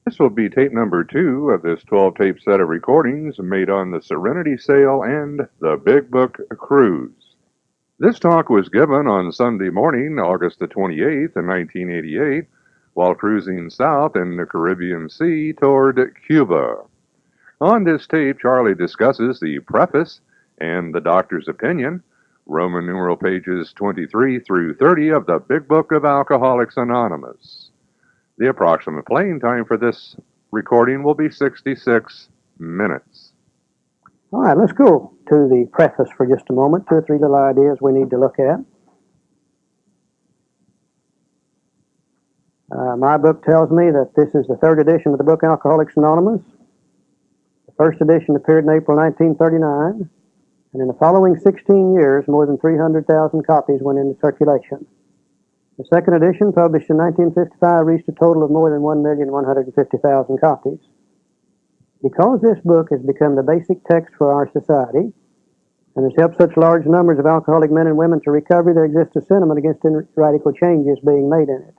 This will be tape number 2 of this 12 tape set of recordings made on the Serenity Sail and the Big Book Cruise. This talk was given on Sunday morning, August the 28th, 1988, while cruising south in the Caribbean Sea toward Cuba. On this tape, Charlie discusses the preface and the doctor's opinion, Roman numeral pages 23 through 30 of the Big Book of Alcoholics Anonymous. The approximate playing time for this recording will be 66 minutes. All right, let's go to the preface for just a moment. 2 or 3 little ideas we need to look at. My book tells me that this is the 3rd edition of the book Alcoholics Anonymous. The first edition appeared in April 1939, and in the following 16 years, more than 300,000 copies went into circulation. The second edition, published in 1955, reached a total of more than 1,150,000 copies. Because this book has become the basic text for our society and has helped such large numbers of alcoholic men and women to recovery, there exists a sentiment against any radical changes being made in it.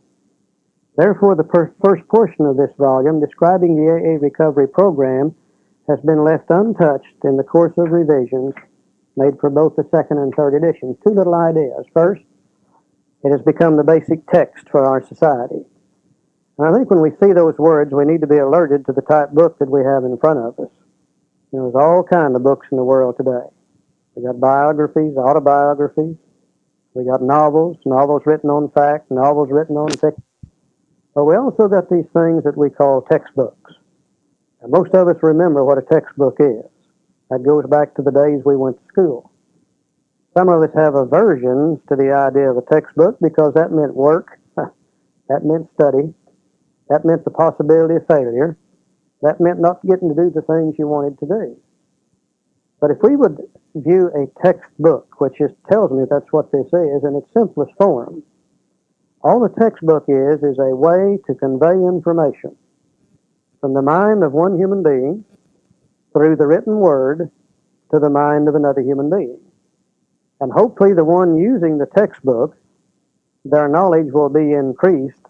Therefore, the first portion of this volume, describing the AA recovery program, has been left untouched in the course of revisions made for both the second and third editions. 2 little ideas. First, it has become the basic text for our society. And I think when we see those words, we need to be alerted to the type book that we have in front of us. You know, there's all kinds of books in the world today. We got biographies, autobiographies. We got novels, novels written on fact, novels written on fiction. But we also got these things that we call textbooks. And most of us remember what a textbook is. That goes back to the days we went to school. Some of us have aversions to the idea of a textbook because that meant work, that meant study, that meant the possibility of failure, that meant not getting to do the things you wanted to do. But if we would view a textbook, which just tells me that's what this is, in its simplest form, all the textbook is a way to convey information from the mind of one human being through the written word to the mind of another human being. And hopefully the one using the textbook, their knowledge will be increased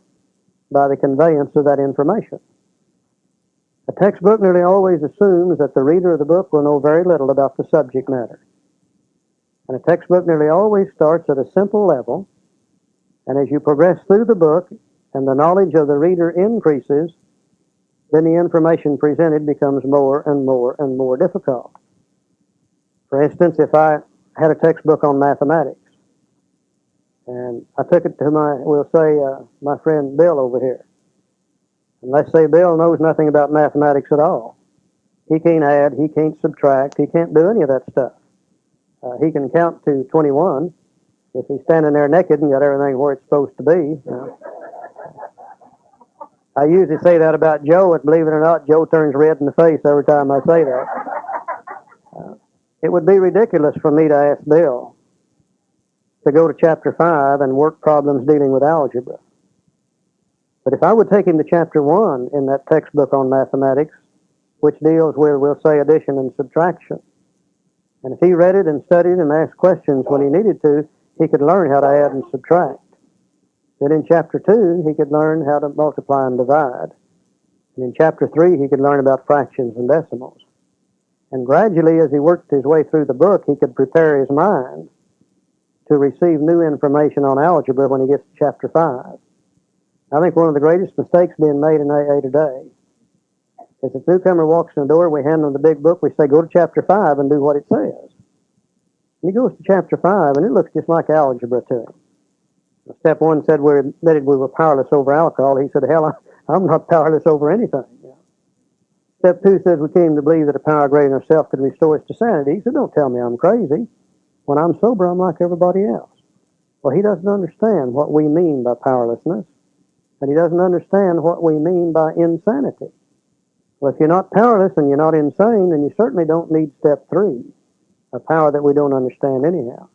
by the conveyance of that information. A textbook nearly always assumes that the reader of the book will know very little about the subject matter. And a textbook nearly always starts at a simple level, and as you progress through the book and the knowledge of the reader increases, then the information presented becomes more and more and more difficult. For instance, if I had a textbook on mathematics, and I took it to my friend Bill over here. And let's say Bill knows nothing about mathematics at all. He can't add, he can't subtract, he can't do any of that stuff. He can count to 21 if he's standing there naked and got everything where it's supposed to be. I usually say that about Joe, and believe it or not, Joe turns red in the face every time I say that. It would be ridiculous for me to ask Bill to go to chapter 5 and work problems dealing with algebra. But if I would take him to chapter 1 in that textbook on mathematics, which deals with, we'll say, addition and subtraction, and if he read it and studied and asked questions when he needed to, he could learn how to add and subtract. Then in chapter 2, he could learn how to multiply and divide. And in chapter 3, he could learn about fractions and decimals. And gradually, as he worked his way through the book, he could prepare his mind to receive new information on algebra when he gets to chapter 5. I think one of the greatest mistakes being made in AA today is if a newcomer walks in the door, we hand them the big book, we say, go to chapter 5 and do what it says. And he goes to chapter 5, and it looks just like algebra to him. Step 1 said we admitted we were powerless over alcohol. He said, hell, I'm not powerless over anything. Step 2 says we came to believe that a power greater than ourselves could restore us to sanity. He said, don't tell me I'm crazy. When I'm sober, I'm like everybody else. Well, he doesn't understand what we mean by powerlessness, and he doesn't understand what we mean by insanity. Well, if you're not powerless and you're not insane, then you certainly don't need step 3, a power that we don't understand anyhow.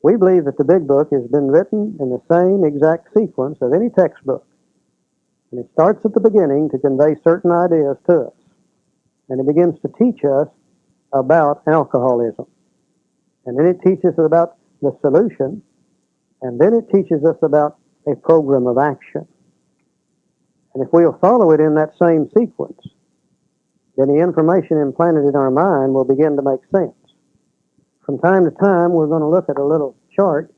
We believe that the Big Book has been written in the same exact sequence of any textbook. And it starts at the beginning to convey certain ideas to us. And it begins to teach us about alcoholism. And then it teaches us about the solution. And then it teaches us about a program of action. And if we'll follow it in that same sequence, then the information implanted in our mind will begin to make sense. From time to time, we're going to look at a little chart.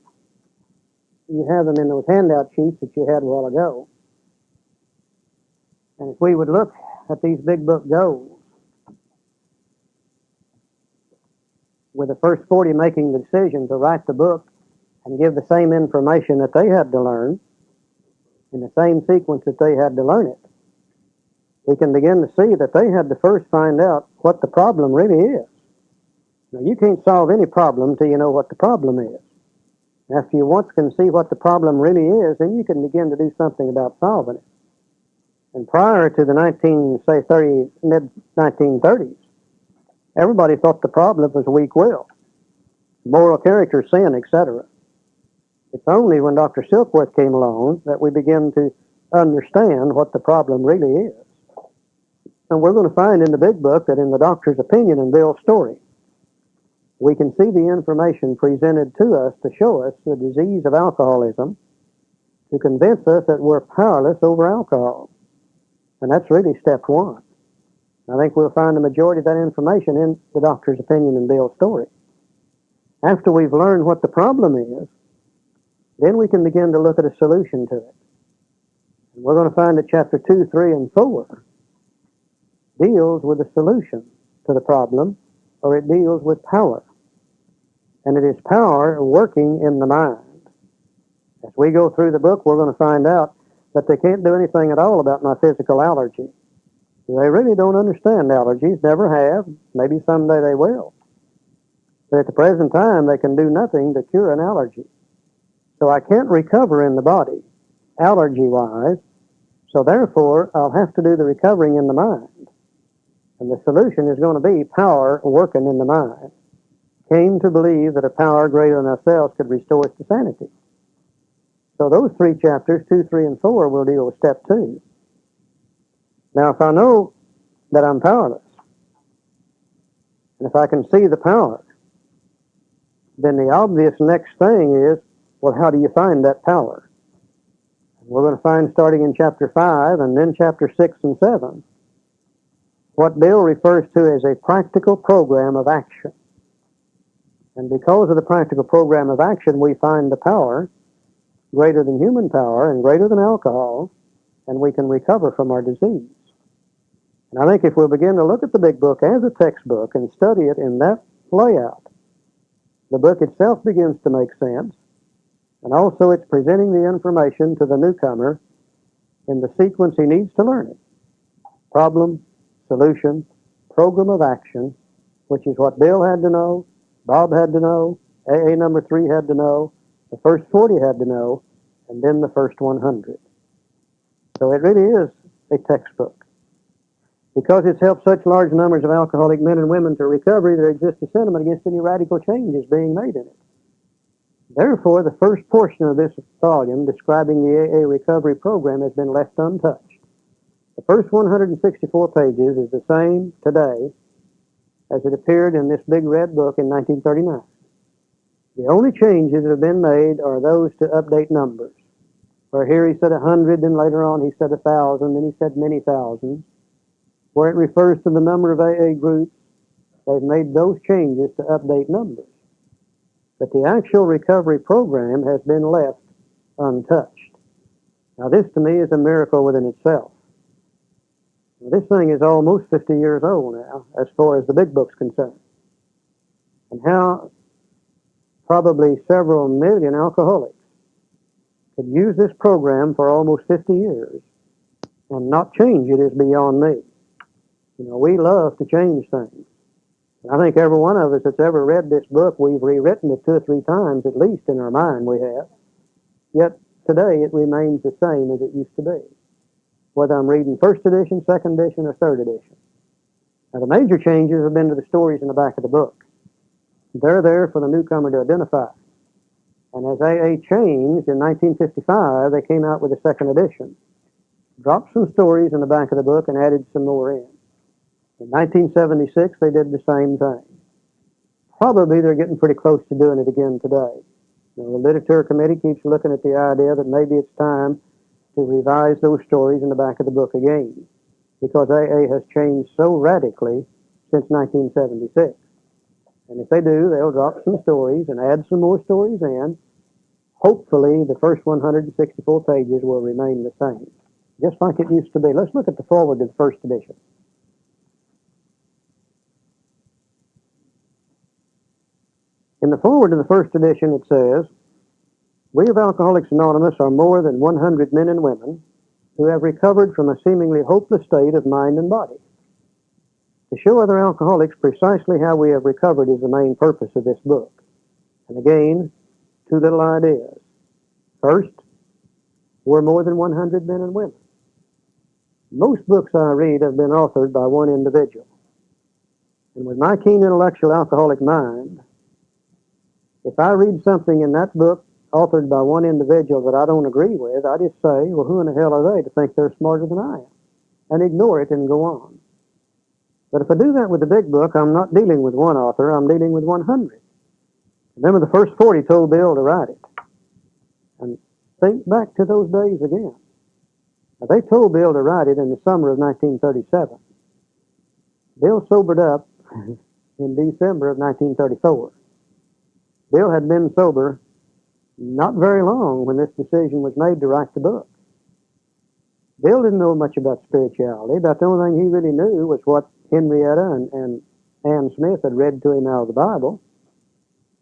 You have them in those handout sheets that you had a while ago. And if we would look at these big book goals, with the first 40 making the decision to write the book and give the same information that they had to learn in the same sequence that they had to learn it, we can begin to see that they had to first find out what the problem really is. Now, you can't solve any problem till you know what the problem is. After you once can see what the problem really is, then you can begin to do something about solving it. And prior to the mid-1930s, everybody thought the problem was weak will, moral character, sin, etc. It's only when Dr. Silkworth came along that we begin to understand what the problem really is. And we're going to find in the big book that in the doctor's opinion and Bill's story, we can see the information presented to us to show us the disease of alcoholism, to convince us that we're powerless over alcohol. And that's really step one. I think we'll find the majority of that information in the doctor's opinion and Bill's story. After we've learned what the problem is, then we can begin to look at a solution to it. And we're going to find that chapter 2, 3, and 4 deals with a solution to the problem, or it deals with power. And it is power working in the mind. As we go through the book, we're going to find out that they can't do anything at all about my physical allergy. They really don't understand allergies, never have. Maybe someday they will. But at the present time, they can do nothing to cure an allergy. So I can't recover in the body, allergy-wise, so therefore I'll have to do the recovering in the mind. And the solution is going to be power working in the mind. Came to believe that a power greater than ourselves could restore us to sanity. So those 3 chapters, 2, 3, and 4, will deal with step 2. Now, if I know that I'm powerless, and if I can see the power, then the obvious next thing is, well, how do you find that power? And we're going to find, starting in chapter 5 and then chapter 6 and 7, what Bill refers to as a practical program of action. And because of the practical program of action, we find the power greater than human power and greater than alcohol, and we can recover from our disease. And I think if we'll begin to look at the big book as a textbook and study it in that layout, the book itself begins to make sense, and also it's presenting the information to the newcomer in the sequence he needs to learn it. Problem, solution, program of action, which is what Bill had to know, Bob had to know, AA number 3 had to know, the first 40 had to know, and then the first 100. So it really is a textbook. Because it's helped such large numbers of alcoholic men and women to recovery, there exists a sentiment against any radical changes being made in it. Therefore, the first portion of this volume describing the AA recovery program has been left untouched. The first 164 pages is the same today as it appeared in this big red book in 1939. The only changes that have been made are those to update numbers. Where here he said 100, then later on he said 1,000, then he said many thousands. Where it refers to the number of AA groups, they've made those changes to update numbers. But the actual recovery program has been left untouched. Now this to me is a miracle within itself. Now, this thing is almost 50 years old now, as far as the big book's concerned. And how probably several million alcoholics could use this program for almost 50 years and not change it is beyond me. You know, we love to change things. And I think every one of us that's ever read this book, we've rewritten it 2 or 3 times, at least in our mind we have. Yet today it remains the same as it used to be, whether I'm reading first edition, second edition, or third edition. Now the major changes have been to the stories in the back of the book. They're there for the newcomer to identify. And as AA changed in 1955, they came out with a second edition. Dropped some stories in the back of the book and added some more in. In 1976, they did the same thing. Probably they're getting pretty close to doing it again today. You know, the literature committee keeps looking at the idea that maybe it's time to revise those stories in the back of the book again, because AA has changed so radically since 1976. And if they do, they'll drop some stories and add some more stories in. Hopefully, the first 164 pages will remain the same, just like it used to be. Let's look at the foreword to the first edition. In the foreword to the first edition, it says, "We of Alcoholics Anonymous are more than 100 men and women who have recovered from a seemingly hopeless state of mind and body. To show other alcoholics precisely how we have recovered is the main purpose of this book." And again, two little ideas. First, we're more than 100 men and women. Most books I read have been authored by one individual. And with my keen intellectual alcoholic mind, if I read something in that book authored by one individual that I don't agree with, I just say, well, who in the hell are they to think they're smarter than I am? And ignore it and go on. But if I do that with the big book, I'm not dealing with one author, I'm dealing with 100. Remember, the first 40 told Bill to write it. And think back to those days again. Now, they told Bill to write it in the summer of 1937. Bill sobered up in December of 1934. Bill had been sober not very long when this decision was made to write the book. Bill didn't know much about spirituality. About the only thing he really knew was what Henrietta and Ann Smith had read to him out of the Bible.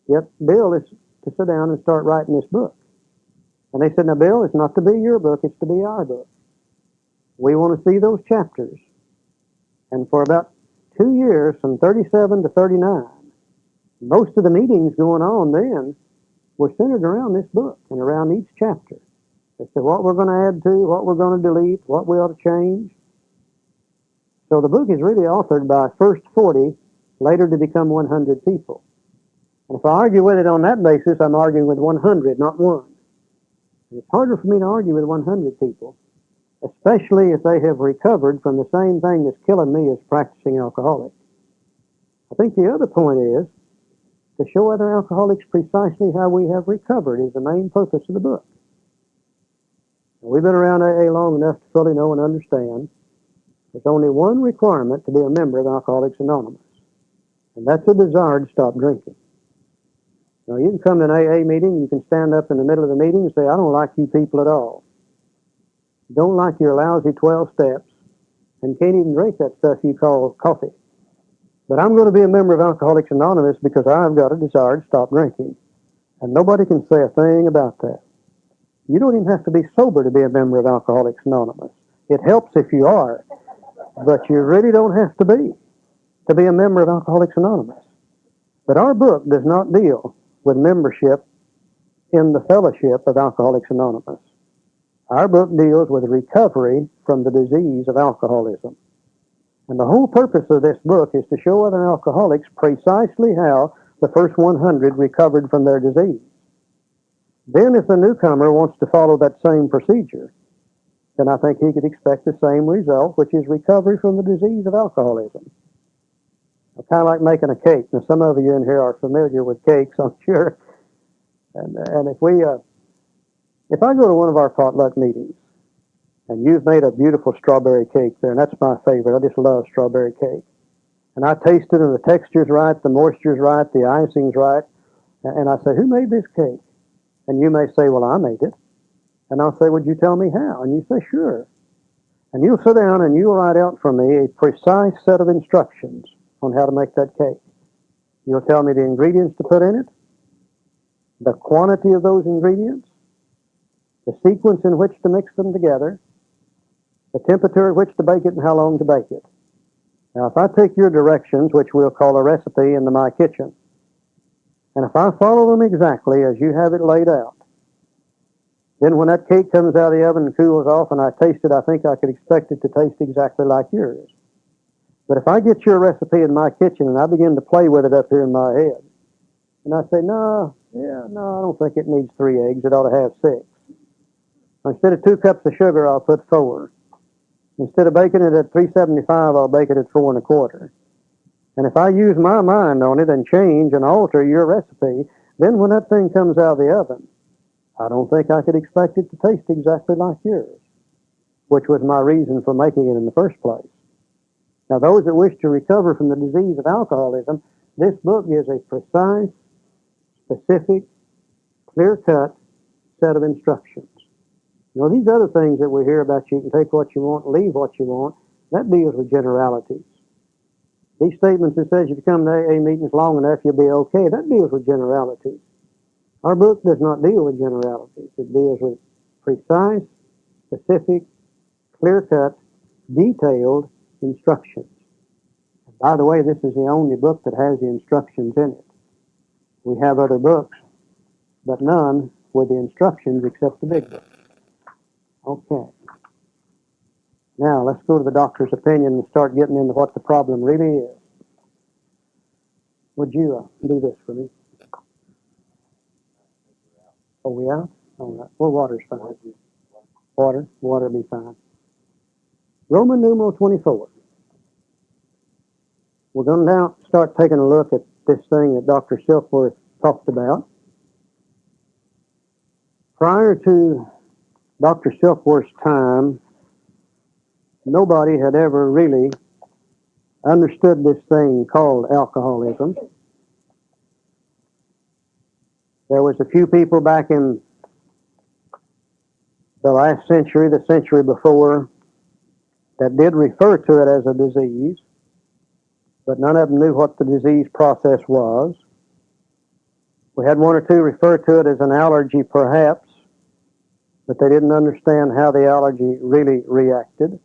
Yet Bill is to sit down and start writing this book. And they said, now, Bill, it's not to be your book, it's to be our book. We want to see those chapters. And for about 2 years, from 37 to 39, most of the meetings going on then were centered around this book and around each chapter as to what we're going to add to, what we're going to delete, what we ought to change. So the book is really authored by first 40, later to become 100 people. And if I argue with it on that basis, I'm arguing with 100, not one. And it's harder for me to argue with 100 people, especially if they have recovered from the same thing that's killing me as practicing alcoholic. I think the other point is to show other alcoholics precisely how we have recovered is the main purpose of the book. Now, we've been around AA long enough to fully know and understand there's only one requirement to be a member of Alcoholics Anonymous, and that's a desire to stop drinking. Now, you can come to an AA meeting, you can stand up in the middle of the meeting and say, I don't like you people at all. Don't like your lousy 12 steps, and can't even drink that stuff you call coffee. But I'm going to be a member of Alcoholics Anonymous because I've got a desire to stop drinking. And nobody can say a thing about that. You don't even have to be sober to be a member of Alcoholics Anonymous. It helps if you are, but you really don't have to be a member of Alcoholics Anonymous. But our book does not deal with membership in the fellowship of Alcoholics Anonymous. Our book deals with recovery from the disease of alcoholism. And the whole purpose of this book is to show other alcoholics precisely how the first 100 recovered from their disease. Then if the newcomer wants to follow that same procedure, then I think he could expect the same result, which is recovery from the disease of alcoholism. Kind of like making a cake. Now, some of you in here are familiar with cakes, I'm sure. And if I go to one of our potluck meetings, and you've made a beautiful strawberry cake there, and that's my favorite. I just love strawberry cake. And I taste it, and the texture's right, the moisture's right, the icing's right. And I say, who made this cake? And you may say, well, I made it. And I'll say, would you tell me how? And you say, sure. And you'll sit down and you'll write out for me a precise set of instructions on how to make that cake. You'll tell me the ingredients to put in it, the quantity of those ingredients, the sequence in which to mix them together, the temperature at which to bake it, and how long to bake it. Now, if I take your directions, which we'll call a recipe, into my kitchen, and if I follow them exactly as you have it laid out, then when that cake comes out of the oven and cools off and I taste it, I think I could expect it to taste exactly like yours. But if I get your recipe in my kitchen and I begin to play with it up here in my head, and I say, no, I don't think it needs 3 eggs, it ought to have 6. Instead of 2 cups of sugar, I'll put 4. Instead of baking it at 375, I'll bake it at 4 1/4. And if I use my mind on it and change and alter your recipe, then when that thing comes out of the oven, I don't think I could expect it to taste exactly like yours. which was my reason for making it in the first place. Now, those that wish to recover from the disease of alcoholism, this book gives a precise, specific, clear-cut set of instructions. You know, these other things that we hear about, you can take what you want, leave what you want, that deals with generalities. These statements that says if you come to AA meetings long enough, you'll be okay, that deals with generalities. Our book does not deal with generalities. It deals with precise, specific, clear-cut, detailed instructions. And by the way, this is the only book that has the instructions in it. We have other books, but none with the instructions except the big book. Okay. Now, let's go to the doctor's opinion and start getting into what the problem really is. Would you do this for me? Are we out? All right. Well, water's fine. Water will be fine. Roman numeral 24. We're going to now start taking a look at this thing that Dr. Silkworth talked about. Prior to Dr. Silkworth's time, nobody had ever really understood this thing called alcoholism. There was a few people back in the last century, the century before, that did refer to it as a disease, but none of them knew what the disease process was. We had one or two refer to it as an allergy, perhaps, but they didn't understand how the allergy really reacted.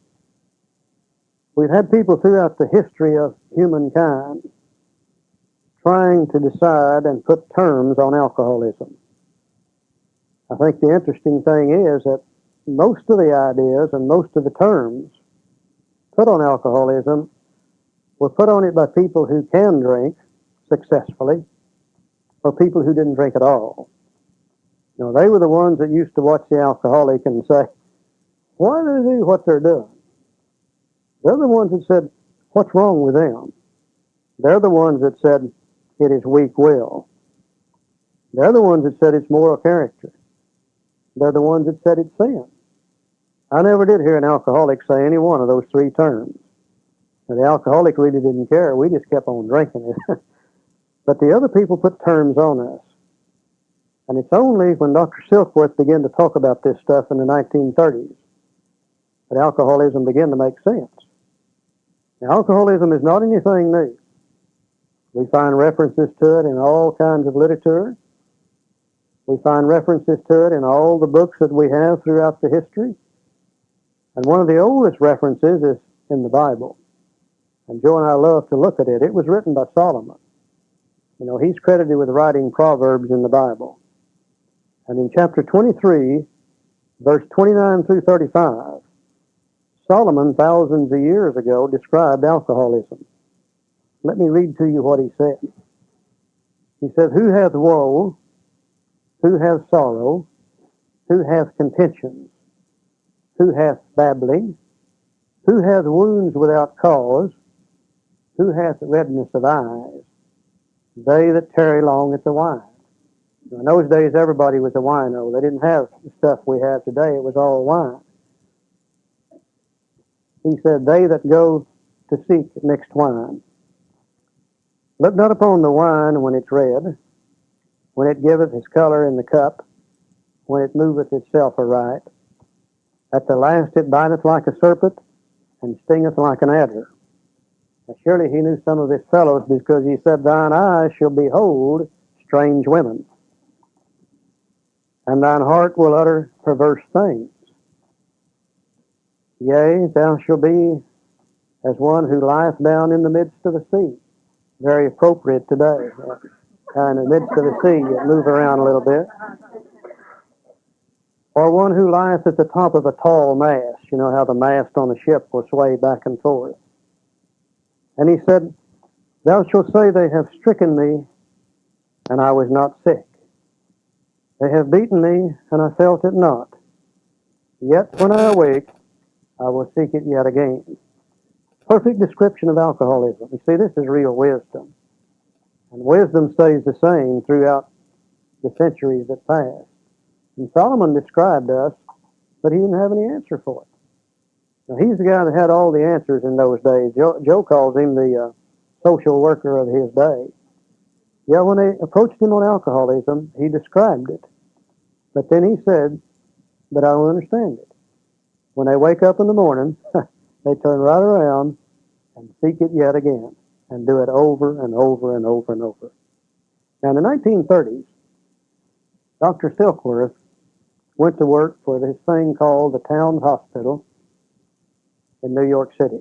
We've had people throughout the history of humankind trying to decide and put terms on alcoholism. I think the interesting thing is that most of the ideas and most of the terms put on alcoholism were put on it by people who can drink successfully or people who didn't drink at all. You know, they were the ones that used to watch the alcoholic and say, why do they do what they're doing? They're the ones that said, what's wrong with them? They're the ones that said, it is weak will. They're the ones that said it's moral character. They're the ones that said it's sin. I never did hear an alcoholic say any one of those three terms. Now, the alcoholic really didn't care. We just kept on drinking it. But the other people put terms on us. And it's only when Dr. Silkworth began to talk about this stuff in the 1930s that alcoholism began to make sense. Now, alcoholism is not anything new. We find references to it in all kinds of literature. We find references to it in all the books that we have throughout the history. And one of the oldest references is in the Bible. And Joe and I love to look at it. It was written by Solomon. You know, he's credited with writing Proverbs in the Bible. And in chapter 23, verse 29 through 35, Solomon, thousands of years ago, described alcoholism. Let me read to you what he said. He said, who hath woe? Who hath sorrow? Who hath contentions? Who hath babbling? Who hath wounds without cause? Who hath redness of eyes? They that tarry long at the wine. In those days, everybody was a wino. They didn't have the stuff we have today. It was all wine. He said, they that go to seek mixed wine. Look not upon the wine when it's red, when it giveth his color in the cup, when it moveth itself aright. At the last it biteth like a serpent, and stingeth like an adder. Now, surely he knew some of his fellows, because he said, thine eyes shall behold strange women, and thine heart will utter perverse things. Yea, thou shalt be as one who lieth down in the midst of the sea. Very appropriate today. In the midst of the sea, you move around a little bit. Or one who lieth at the top of a tall mast. You know how the mast on a ship will sway back and forth. And he said, thou shalt say, they have stricken me, and I was not sick. They have beaten me, and I felt it not. Yet when I awake, I will seek it yet again. Perfect description of alcoholism. You see, this is real wisdom. And wisdom stays the same throughout the centuries that passed. And Solomon described us, but he didn't have any answer for it. Now, he's the guy that had all the answers in those days. Joe calls him the social worker of his day. Yeah, when they approached him on alcoholism, he described it. But then he said, but I don't understand it. When they wake up in the morning, they turn right around and seek it yet again and do it over and over and over and over. Now, in the 1930s, Dr. Silkworth went to work for this thing called the Towns Hospital in New York City.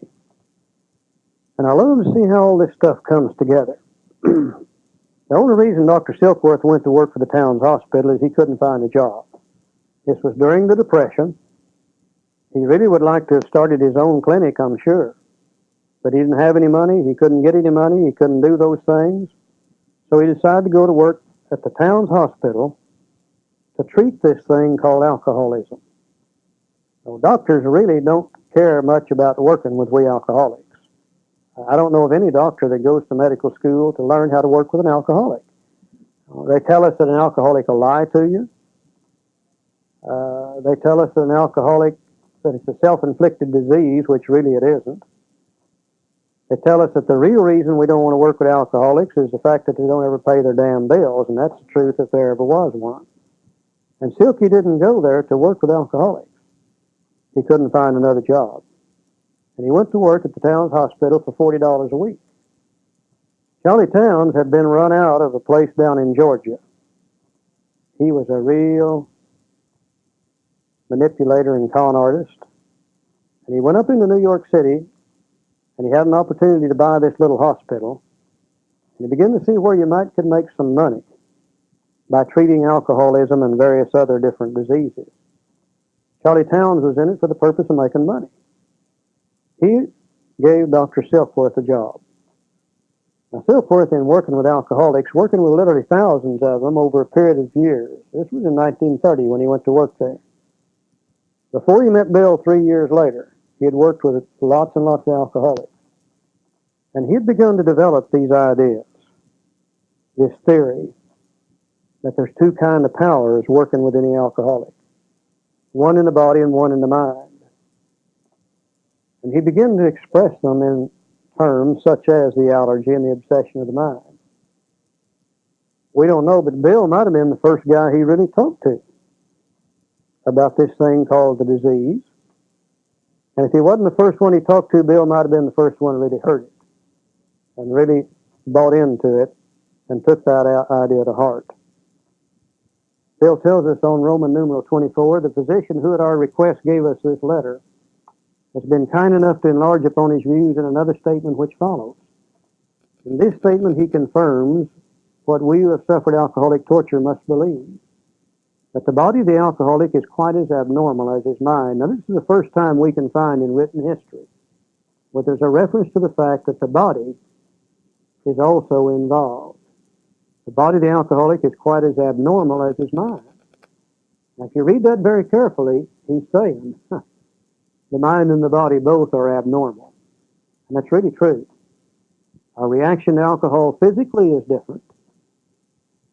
And I love to see how all this stuff comes together. The only reason Dr. Silkworth went to work for the Towns Hospital is he couldn't find a job. This was during the Depression. He really would like to have started his own clinic, I'm sure. But he didn't have any money. He couldn't get any money. He couldn't do those things. So he decided to go to work at the Towns Hospital to treat this thing called alcoholism. So doctors really don't care much about working with we alcoholics. I don't know of any doctor that goes to medical school to learn how to work with an alcoholic. They tell us that an alcoholic will lie to you. They tell us that an alcoholic, that it's a self-inflicted disease, which really it isn't. They tell us that the real reason we don't want to work with alcoholics is the fact that they don't ever pay their damn bills, and that's the truth if there ever was one. And Silky didn't go there to work with alcoholics. He couldn't find another job. And he went to work at the Towns Hospital for $40 a week. Charley Towns had been run out of a place down in Georgia. He was a real manipulator and con artist. And he went up into New York City, and he had an opportunity to buy this little hospital. And he began to see where you could make some money by treating alcoholism and various other different diseases. Charley Towns was in it for the purpose of making money. He gave Dr. Silkworth a job. Now, Silkworth, in working with alcoholics, working with literally thousands of them over a period of years. This was in 1930 when he went to work there. Before he met Bill 3 years later, he had worked with lots and lots of alcoholics. And he had begun to develop these ideas, this theory, that there's two kinds of powers working with any alcoholic. One in the body and one in the mind. And he began to express them in terms such as the allergy and the obsession of the mind. We don't know, but Bill might have been the first guy he really talked to about this thing called the disease. And if he wasn't the first one he talked to, Bill might have been the first one who really heard it and really bought into it and took that idea to heart. Bill tells us on Roman numeral 24, the physician who at our request gave us this letter has been kind enough to enlarge upon his views in another statement which follows. In this statement he confirms what we who have suffered alcoholic torture must believe, that the body of the alcoholic is quite as abnormal as his mind. Now this is the first time we can find in written history where there's a reference to the fact that the body is also involved. The body of the alcoholic is quite as abnormal as his mind. Now if you read that very carefully, he's saying, the mind and the body both are abnormal. And that's really true. Our reaction to alcohol physically is different.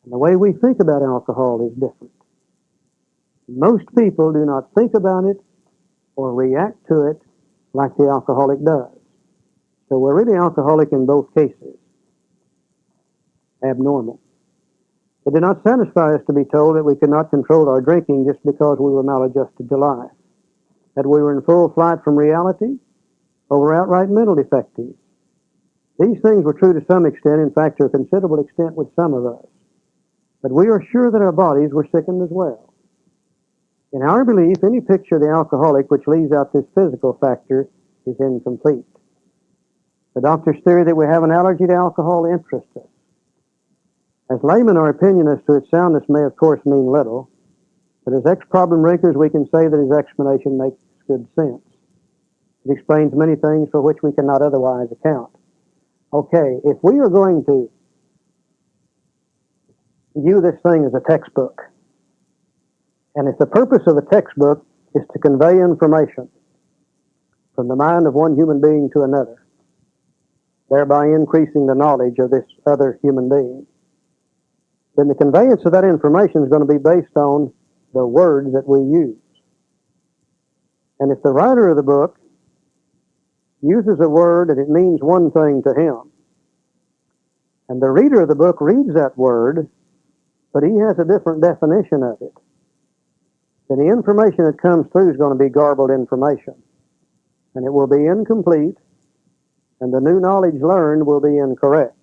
And the way we think about alcohol is different. Most people do not think about it or react to it like the alcoholic does. So we're really alcoholic in both cases. Abnormal. It did not satisfy us to be told that we could not control our drinking just because we were maladjusted to life, that we were in full flight from reality, or were outright mental defectives. These things were true to some extent, in fact, to a considerable extent with some of us. But we are sure that our bodies were sickened as well. In our belief, any picture of the alcoholic which leaves out this physical factor is incomplete. The doctor's theory that we have an allergy to alcohol interests us. As laymen, our opinion as to its soundness may of course mean little, but as ex-problem rakers we can say that his explanation makes good sense. It explains many things for which we cannot otherwise account. Okay, if we are going to view this thing as a textbook, and if the purpose of the textbook is to convey information from the mind of one human being to another, thereby increasing the knowledge of this other human being, then the conveyance of that information is going to be based on the words that we use. And if the writer of the book uses a word and it means one thing to him. And the reader of the book reads that word, but he has a different definition of it. And the information that comes through is going to be garbled information. And it will be incomplete, and the new knowledge learned will be incorrect.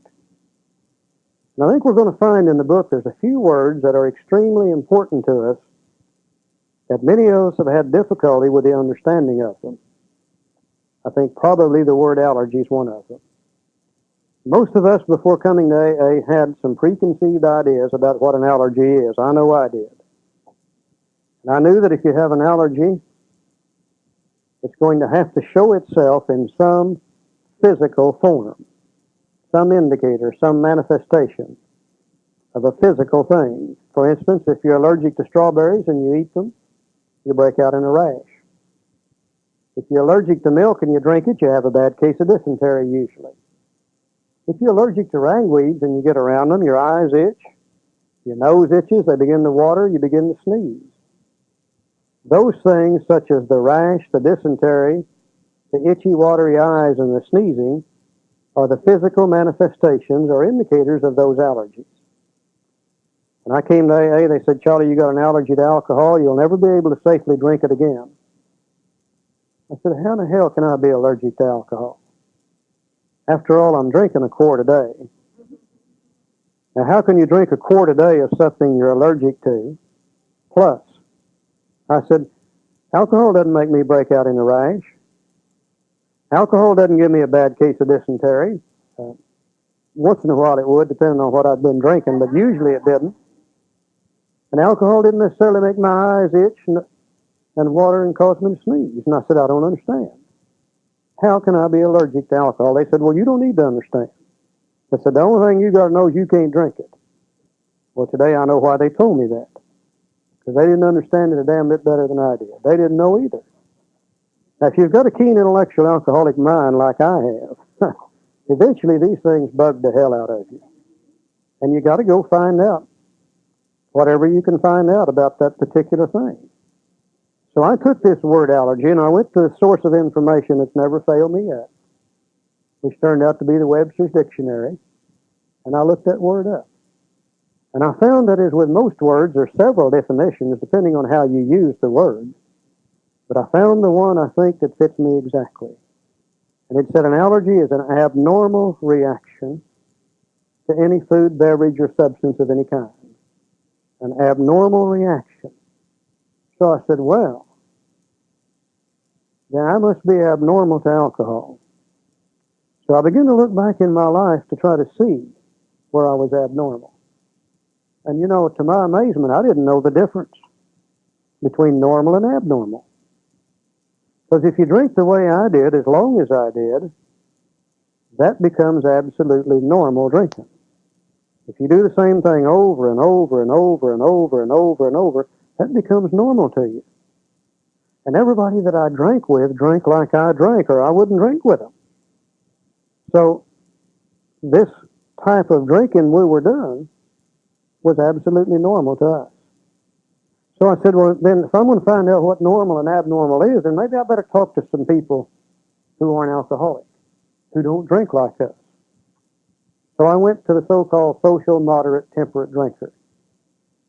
And I think we're going to find in the book there's a few words that are extremely important to us that many of us have had difficulty with the understanding of them. I think probably the word allergy is one of them. Most of us before coming to AA had some preconceived ideas about what an allergy is. I know I did. And I knew that if you have an allergy, it's going to have to show itself in some physical form, some indicator, some manifestation of a physical thing. For instance, if you're allergic to strawberries and you eat them, you break out in a rash. If you're allergic to milk and you drink it, you have a bad case of dysentery usually. If you're allergic to ragweeds and you get around them, your eyes itch, your nose itches, they begin to water, you begin to sneeze. Those things, such as the rash, the dysentery, the itchy, watery eyes, and the sneezing, are the physical manifestations or indicators of those allergies. When I came to AA, they said, Charlie, you got an allergy to alcohol, you'll never be able to safely drink it again. I said, how the hell can I be allergic to alcohol? After all, I'm drinking a quart a day. Now, how can you drink a quart a day of something you're allergic to? Plus, I said, alcohol doesn't make me break out in a rash. Alcohol doesn't give me a bad case of dysentery. Once in a while it would, depending on what I'd been drinking, but usually it didn't. And alcohol didn't necessarily make my eyes itch and water and cause me to sneeze. And I said, I don't understand. How can I be allergic to alcohol? They said, well, you don't need to understand. I said, the only thing you got to know is you can't drink it. Well, today I know why they told me that. Because they didn't understand it a damn bit better than I did. They didn't know either. Now, if you've got a keen intellectual alcoholic mind like I have, eventually these things bug the hell out of you. And you got to go find out whatever you can find out about that particular thing. So I took this word allergy and I went to the source of information that's never failed me yet, which turned out to be the Webster's Dictionary, and I looked that word up. And I found that, as with most words, there are several definitions depending on how you use the word. But I found the one I think that fits me exactly. And it said an allergy is an abnormal reaction to any food, beverage, or substance of any kind. An abnormal reaction. So I said, well, then I must be abnormal to alcohol. So I began to look back in my life to try to see where I was abnormal. And you know, to my amazement, I didn't know the difference between normal and abnormal. Because if you drink the way I did, as long as I did, that becomes absolutely normal drinking. If you do the same thing over and over and over and over and over and over, that becomes normal to you. And everybody that I drank with drank like I drank, or I wouldn't drink with them. So this type of drinking we were doing was absolutely normal to us. So I said, well, then if I'm going to find out what normal and abnormal is, then maybe I better talk to some people who aren't alcoholic, who don't drink like us. So I went to the so-called social, moderate, temperate drinkers.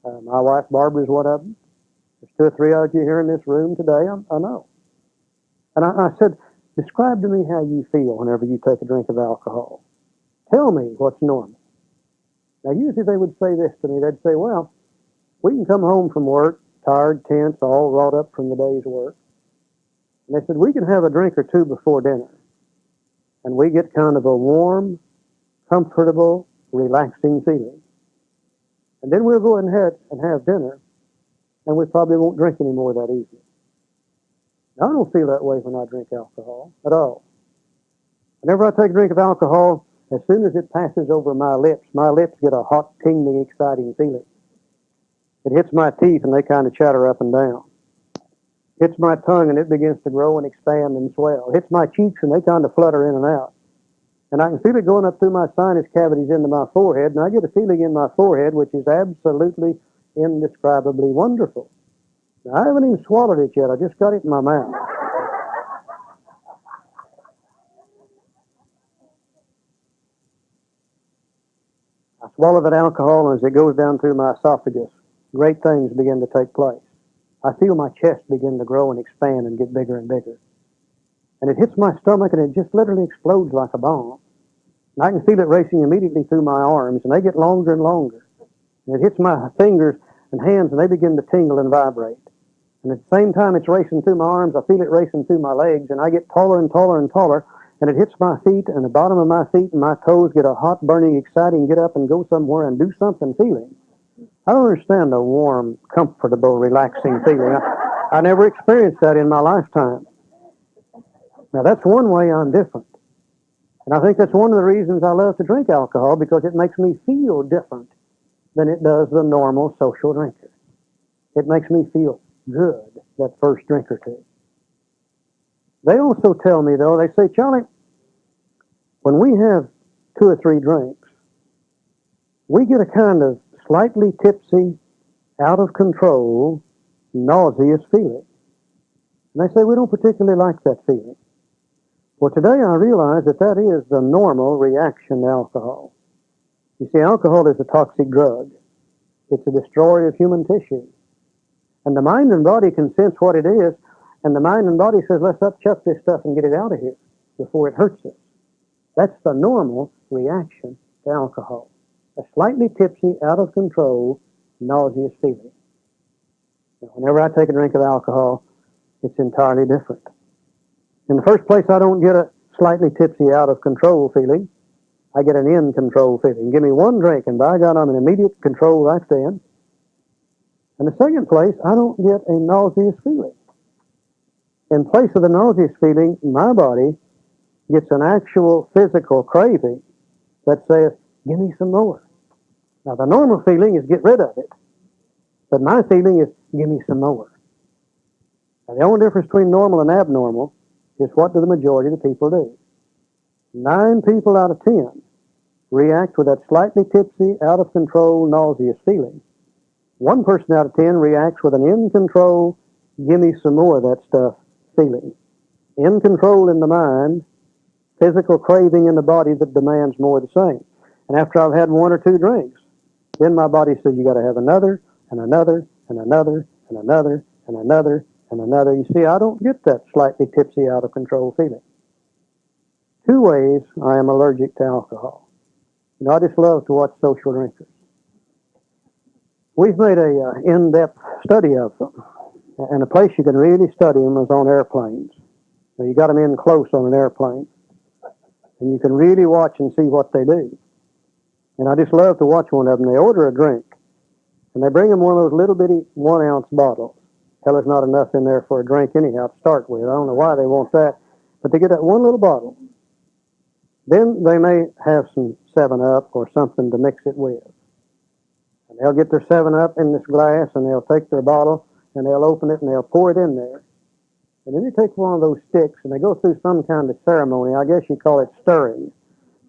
My wife Barbara is one of them. There's two or three of you here in this room today, I know. And I said, describe to me how you feel whenever you take a drink of alcohol. Tell me what's normal. Now, usually they would say this to me. They'd say, well, we can come home from work, tired, tense, all wrought up from the day's work. And they said, we can have a drink or two before dinner. And we get kind of a warm, comfortable, relaxing feeling. And then we'll go ahead and have dinner, and we probably won't drink any more that evening. Now, I don't feel that way when I drink alcohol at all. Whenever I take a drink of alcohol, as soon as it passes over my lips get a hot, tingling, exciting feeling. It hits my teeth, and they kind of chatter up and down. Hits my tongue, and it begins to grow and expand and swell. Hits my cheeks, and they kind of flutter in and out. And I can feel it going up through my sinus cavities into my forehead, and I get a feeling in my forehead which is absolutely indescribably wonderful. Now, I haven't even swallowed it yet. I just got it in my mouth. I swallow that alcohol, and as it goes down through my esophagus, great things begin to take place. I feel my chest begin to grow and expand and get bigger and bigger. And it hits my stomach, and it just literally explodes like a bomb. And I can feel it racing immediately through my arms, and they get longer and longer. And it hits my fingers and hands, and they begin to tingle and vibrate. And at the same time it's racing through my arms, I feel it racing through my legs, and I get taller and taller and taller, and it hits my feet, and the bottom of my feet and my toes get a hot, burning, exciting, get up and go somewhere and do something feeling. I don't understand a warm, comfortable, relaxing feeling. I never experienced that in my lifetime. Now, that's one way I'm different. And I think that's one of the reasons I love to drink alcohol, because it makes me feel different than it does the normal social drinker. It makes me feel good, that first drink or two. They also tell me, though, they say, Charlie, when we have 2 or 3 drinks, we get a kind of slightly tipsy, out of control, nauseous feeling. And they say we don't particularly like that feeling. Well, today I realize that that is the normal reaction to alcohol. You see, alcohol is a toxic drug. It's a destroyer of human tissue. And the mind and body can sense what it is, and the mind and body says, let's upchuck this stuff and get it out of here before it hurts us. That's the normal reaction to alcohol. A slightly tipsy, out of control, nauseous feeling. Now, whenever I take a drink of alcohol, it's entirely different. In the first place, I don't get a slightly tipsy, out of control feeling. I get an in control feeling. Give me one drink, and by God, I'm in immediate control right then. In the second place, I don't get a nauseous feeling. In place of the nauseous feeling, my body gets an actual physical craving that says, give me some more. Now, the normal feeling is get rid of it. But my feeling is, give me some more. Now, the only difference between normal and abnormal is what do the majority of the people do. 9 people out of 10 react with that slightly tipsy, out of control, nauseous feeling. 1 person out of 10 reacts with an in control, give me some more of that stuff feeling. In control in the mind, physical craving in the body that demands more of the same. And after I've had 1 or 2 drinks, then my body says you got to have another, and another, and another, and another, and another, and another. You see, I don't get that slightly tipsy, out of control feeling. 2 ways I am allergic to alcohol. You know, I just love to watch social drinkers. We've made a in-depth study of them, and a place you can really study them is on airplanes. Now, you got them in close on an airplane, and you can really watch and see what they do. And I just love to watch one of them. They order a drink, and they bring them one of those little bitty 1-ounce bottles. Hell, there's not enough in there for a drink anyhow to start with. I don't know why they want that, but they get that one little bottle. Then they may have some 7-Up or something to mix it with. And they'll get their 7-Up in this glass, and they'll take their bottle, and they'll open it, and they'll pour it in there. And then they take one of those sticks, and they go through some kind of ceremony. I guess you call it stirring.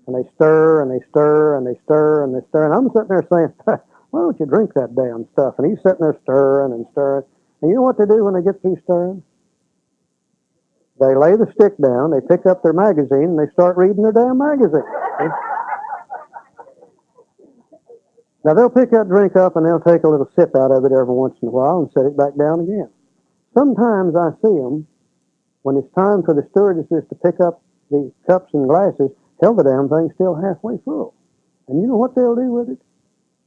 And they stir, and they stir, and they stir, and they stir. And I'm sitting there saying, why don't you drink that damn stuff? And he's sitting there stirring and stirring. And you know what they do when they get through stirring? They lay the stick down, they pick up their magazine, and they start reading their damn magazine. Now, they'll pick that drink up, and they'll take a little sip out of it every once in a while and set it back down again. Sometimes I see them, when it's time for the stewardesses to pick up the cups and glasses, tell the damn thing's still halfway full. And you know what they'll do with it?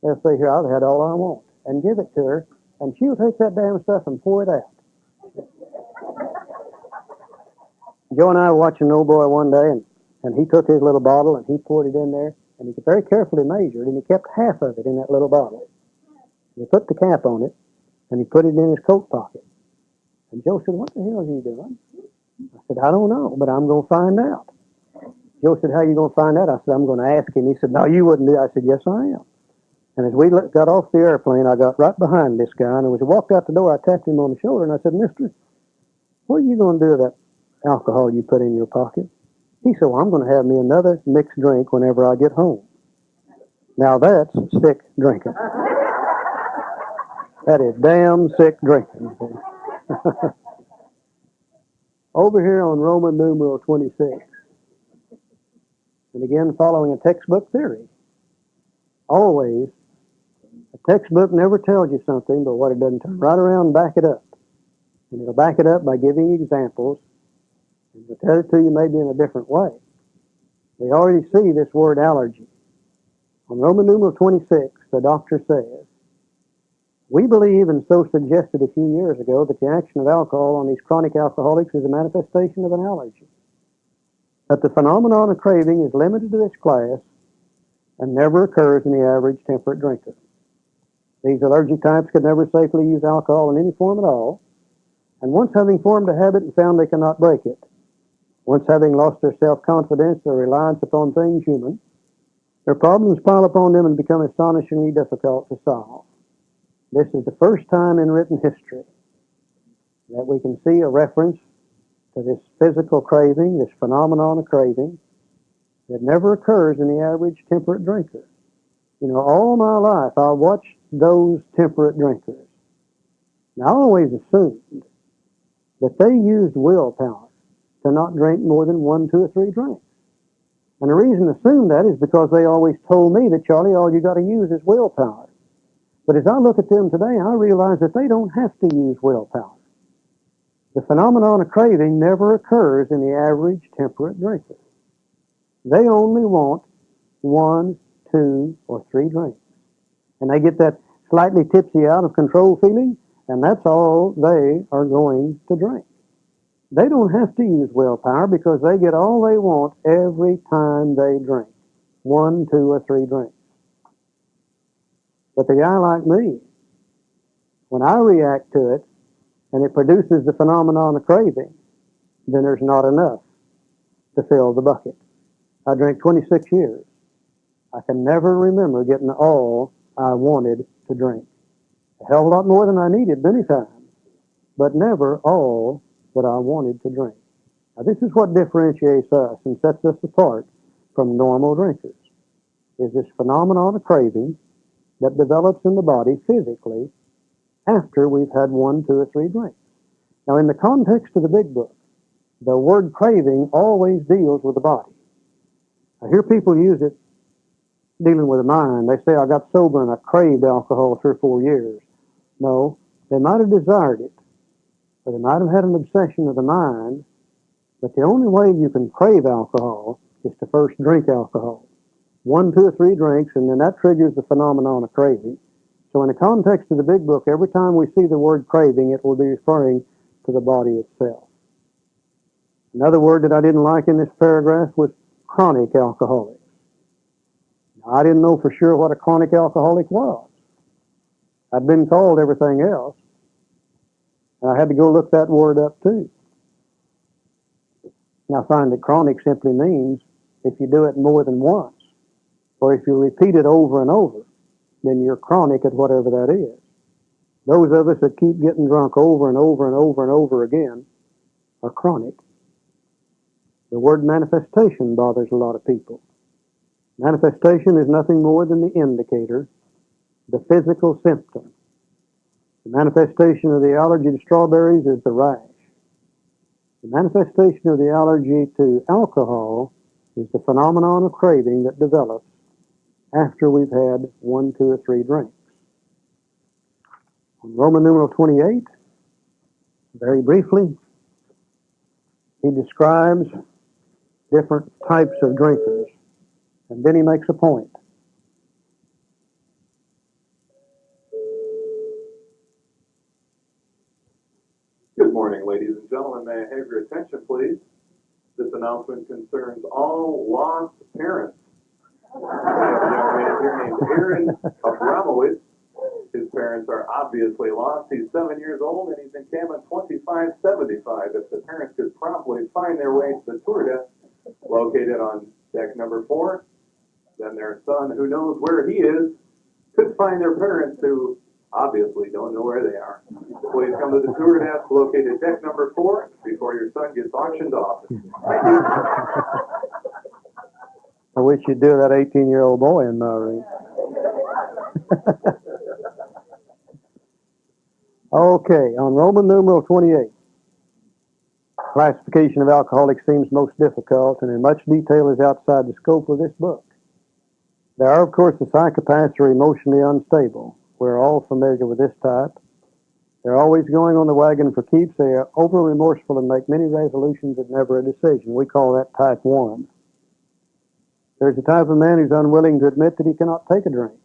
They'll say, here, I've had all I want, and give it to her, and she'll take that damn stuff and pour it out. Joe and I were watching an old boy one day, and he took his little bottle, and he poured it in there, and he very carefully measured, and he kept half of it in that little bottle. And he put the cap on it, and he put it in his coat pocket. And Joe said, what the hell is he doing? I said, I don't know, but I'm going to find out. Joe said, how are you going to find out? I said, I'm going to ask him. He said, no, you wouldn't do it. I said, yes, I am. And as we got off the airplane, I got right behind this guy, and as we walked out the door, I tapped him on the shoulder, and I said, mister, what are you going to do with that alcohol you put in your pocket? He said, well, I'm going to have me another mixed drink whenever I get home. Now that's sick drinking. That is damn sick drinking. Over here on Roman numeral 26, and again following a textbook theory, Always. A textbook never tells you something, but what it doesn't turn right around and back it up. And it'll back it up by giving you examples, and it'll tell it to you maybe in a different way. We already see this word allergy. On Roman numeral 26, the doctor says, we believe, and so suggested a few years ago, that the action of alcohol on these chronic alcoholics is a manifestation of an allergy. That the phenomenon of craving is limited to this class and never occurs in the average temperate drinker. These allergic types could never safely use alcohol in any form at all, and once having formed a habit and found they cannot break it, once having lost their self-confidence or reliance upon things human, their problems pile upon them and become astonishingly difficult to solve. This is the first time in written history that we can see a reference to this physical craving, this phenomenon of craving, that never occurs in the average temperate drinker. You know, all my life I watched those temperate drinkers. Now, I always assumed that they used willpower to not drink more than 1, 2, or 3 drinks. And the reason to assume that is because they always told me that, Charlie, all you got to use is willpower. But as I look at them today, I realize that they don't have to use willpower. The phenomenon of craving never occurs in the average temperate drinker. They only want 1, 2, or 3 drinks. And they get that slightly tipsy, out of control feeling, and that's all they are going to drink. They don't have to use willpower because they get all they want every time they drink. 1, 2, or 3 drinks. But the guy like me, when I react to it and it produces the phenomenon of craving, then there's not enough to fill the bucket. I drank 26 years. I can never remember getting all I wanted to drink. A hell of a lot more than I needed many times, but never all that I wanted to drink. Now, this is what differentiates us and sets us apart from normal drinkers, is this phenomenon of craving that develops in the body physically after we've had 1, 2, or 3 drinks. Now, in the context of the big book, the word craving always deals with the body. I hear people use it dealing with the mind. They say, I got sober and I craved alcohol 3 or 4 years. No, they might have desired it, or they might have had an obsession of the mind, but the only way you can crave alcohol is to first drink alcohol. 1, 2, or 3 drinks, and then that triggers the phenomenon of craving. So in the context of the big book, every time we see the word craving, it will be referring to the body itself. Another word that I didn't like in this paragraph was chronic alcoholics. Now, I didn't know for sure what a chronic alcoholic was. I'd been called everything else, and I had to go look that word up too. Now, I find that chronic simply means if you do it more than once, or if you repeat it over and over, then you're chronic at whatever that is. Those of us that keep getting drunk over and over and over and over again are chronic. The word manifestation bothers a lot of people. Manifestation is nothing more than the indicator, the physical symptom. The manifestation of the allergy to strawberries is the rash. The manifestation of the allergy to alcohol is the phenomenon of craving that develops after we've had 1, 2, or 3 drinks. On Roman numeral 28, very briefly, he describes different types of drinkers, and then he makes a point. Good morning, ladies and gentlemen. May I have your attention, please? This announcement concerns all lost parents. We have a young man here named Aaron Abramowitz. His parents are obviously lost. He's 7 years old, and he's in cabin 2575. If the parents could promptly find their way to the tour desk located on deck number 4, then their son, who knows where he is, could find their parents who obviously don't know where they are. Please come to the tour desk located deck number 4 before your son gets auctioned off. Thank you. I wish you'd do that 18-year-old boy in Murray. Okay, on Roman numeral 28, classification of alcoholics seems most difficult and in much detail is outside the scope of this book. There are, of course, the psychopaths who are emotionally unstable. We're all familiar with this type. They're always going on the wagon for keeps. They are over-remorseful and make many resolutions but never a decision. We call that type 1. There's a type of man who's unwilling to admit that he cannot take a drink.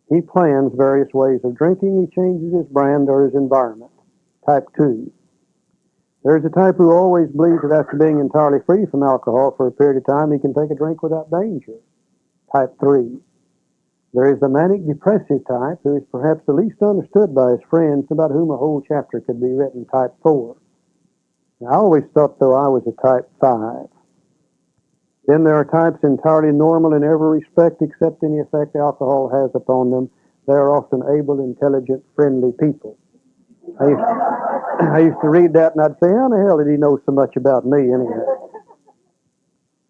He plans various ways of drinking. He changes his brand or his environment. Type 2. There's a type who always believes that after being entirely free from alcohol for a period of time, he can take a drink without danger. Type 3. There is the manic-depressive type who is perhaps the least understood by his friends, about whom a whole chapter could be written. Type 4. Now, I always thought, though, I was a type 5. Then there are types entirely normal in every respect except any effect alcohol has upon them. They are often able, intelligent, friendly people. I used to read that and I'd say, how the hell did he know so much about me anyhow?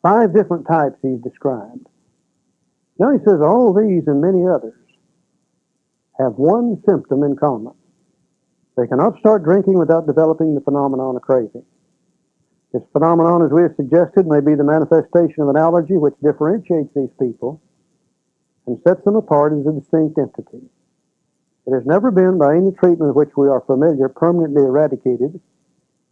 5 different types he's described. Now he says all these and many others have one symptom in common. They cannot start drinking without developing the phenomenon of craving. This phenomenon, as we have suggested, may be the manifestation of an allergy which differentiates these people and sets them apart as a distinct entity. It has never been, by any treatment with which we are familiar, permanently eradicated.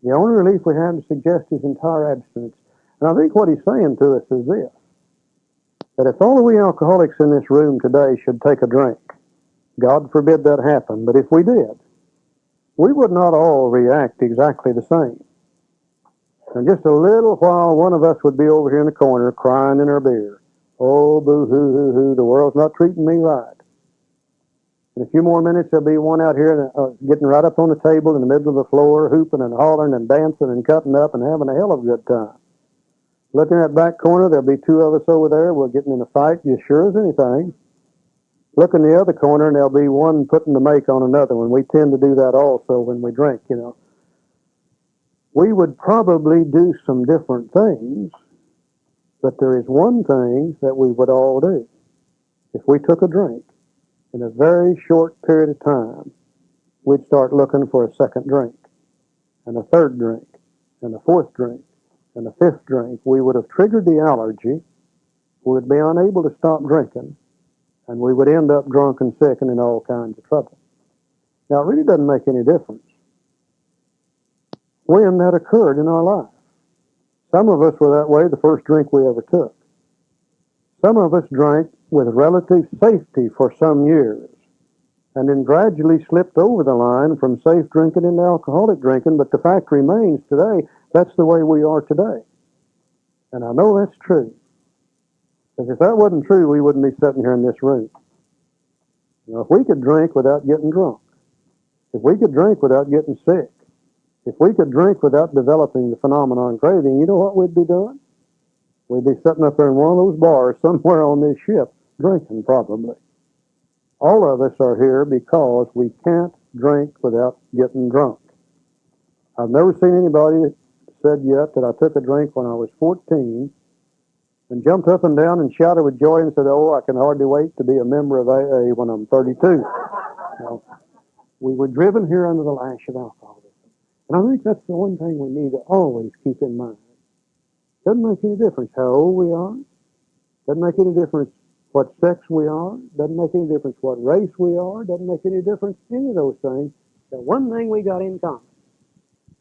The only relief we have to suggest is entire abstinence. And I think what he's saying to us is this, that if all of we alcoholics in this room today should take a drink, God forbid that happen, but if we did, we would not all react exactly the same. In just a little while, one of us would be over here in the corner crying in our beer. Oh, boo-hoo-hoo-hoo, the world's not treating me right. In a few more minutes, there'll be one out here getting right up on the table in the middle of the floor, hooping and hollering and dancing and cutting up and having a hell of a good time. Looking at that back corner, there'll be 2 of us over there. We're getting in a fight, just sure as anything. Look in the other corner, and there'll be one putting the make on another one. We tend to do that also when we drink, you know. We would probably do some different things, but there is one thing that we would all do. If we took a drink, in a very short period of time, we'd start looking for a second drink, and a third drink, and a fourth drink, and a fifth drink. We would have triggered the allergy, we would be unable to stop drinking, and we would end up drunk and sick and in all kinds of trouble. Now, it really doesn't make any difference when that occurred in our life. Some of us were that way the first drink we ever took. Some of us drank with relative safety for some years, and then gradually slipped over the line from safe drinking into alcoholic drinking, but the fact remains today, that's the way we are today. And I know that's true. Because if that wasn't true, we wouldn't be sitting here in this room. You know, if we could drink without getting drunk, if we could drink without getting sick, if we could drink without developing the phenomenon craving, you know what we'd be doing? We'd be sitting up there in one of those bars somewhere on this ship, drinking probably. All of us are here because we can't drink without getting drunk. I've never seen anybody that said yet that I took a drink when I was 14 and jumped up and down and shouted with joy and said, oh, I can hardly wait to be a member of AA when I'm 32. Now, we were driven here under the lash of alcoholism. And I think that's the one thing we need to always keep in mind. Doesn't make any difference how old we are. Doesn't make any difference what sex we are. Doesn't make any difference what race we are. Doesn't make any difference any of those things. The one thing we got in common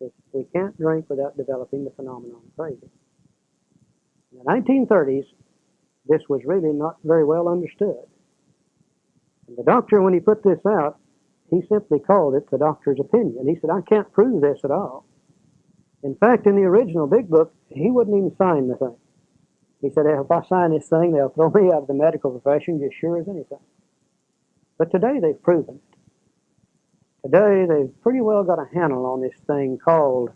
is we can't drink without developing the phenomenon of craving. In the 1930s, this was really not very well understood. And the doctor, when he put this out, he simply called it the doctor's opinion. He said, I can't prove this at all. In fact, in the original big book, he wouldn't even sign the thing. He said, if I sign this thing, they'll throw me out of the medical profession just sure as anything. But today they've proven it. Today they've pretty well got a handle on this thing called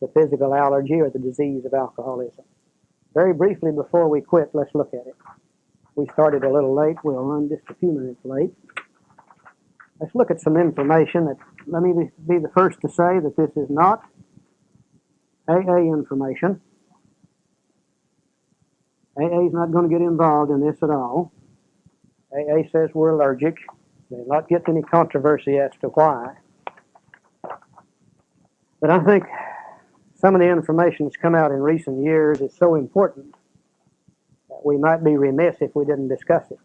the physical allergy or the disease of alcoholism. Very briefly before we quit, let's look at it. We started a little late. We'll run just a few minutes late. Let's look at some information. Let me be the first to say that this is not AA information. AA is not going to get involved in this at all. AA says we're allergic. They'll not get any controversy as to why. But I think some of the information that's come out in recent years is so important that we might be remiss if we didn't discuss it.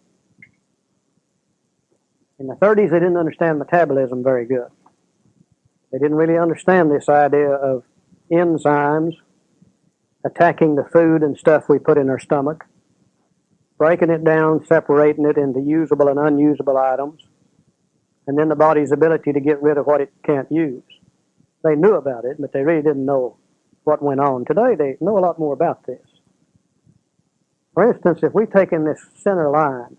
In the 30s, they didn't understand metabolism very good. They didn't really understand this idea of enzymes attacking the food and stuff we put in our stomach, breaking it down, separating it into usable and unusable items, and then the body's ability to get rid of what it can't use. They knew about it, but they really didn't know what went on. Today, they know a lot more about this. For instance, if we take in this center line,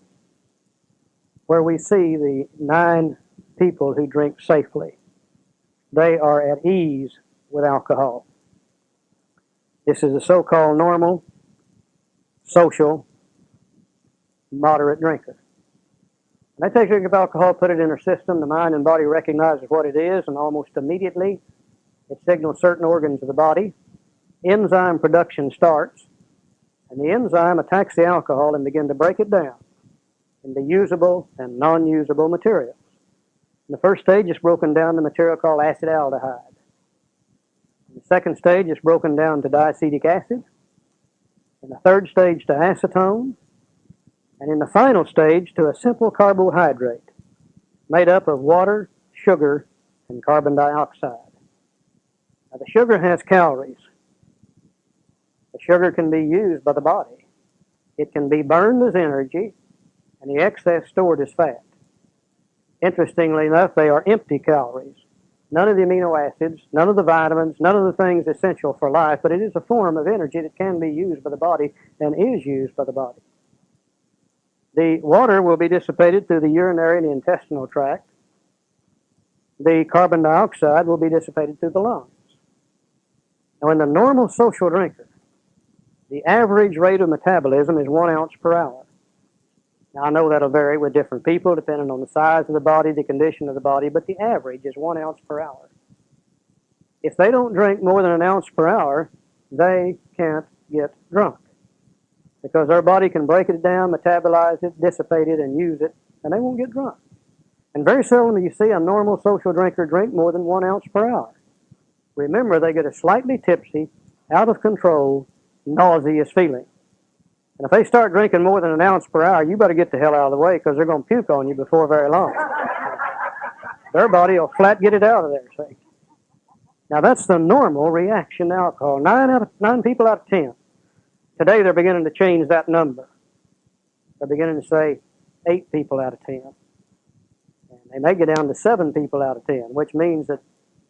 where we see the 9 people who drink safely, they are at ease with alcohol. This is a so-called normal, social, moderate drinker. When they take a drink of alcohol, put it in their system, the mind and body recognizes what it is, and almost immediately it signals certain organs of the body. Enzyme production starts, and the enzyme attacks the alcohol and begins to break it down into usable and non-usable materials. In the first stage, it's broken down to material called acetaldehyde. In the second stage, it's broken down to diacetic acid. In the third stage, to acetone. And in the final stage, to a simple carbohydrate made up of water, sugar, and carbon dioxide. Now, the sugar has calories. The sugar can be used by the body. It can be burned as energy, and the excess stored as fat. Interestingly enough, they are empty calories. None of the amino acids, none of the vitamins, none of the things essential for life, but it is a form of energy that can be used by the body and is used by the body. The water will be dissipated through the urinary and the intestinal tract. The carbon dioxide will be dissipated through the lungs. Now, in the normal social drinker, the average rate of metabolism is 1 ounce per hour. Now, I know that'll vary with different people depending on the size of the body, the condition of the body, but the average is 1 ounce per hour. If they don't drink more than 1 ounce per hour, they can't get drunk, because their body can break it down, metabolize it, dissipate it, and use it, and they won't get drunk. And very seldom do you see a normal social drinker drink more than 1 ounce per hour. Remember, they get a slightly tipsy, out of control, nauseous feeling. And if they start drinking more than 1 ounce per hour, you better get the hell out of the way, because they're going to puke on you before very long. Their body will flat get it out of there, see. Now, that's the normal reaction to alcohol. 9 people out of 10. Today, they're beginning to change that number. They're beginning to say 8 people out of 10. And they may get down to 7 people out of 10, which means that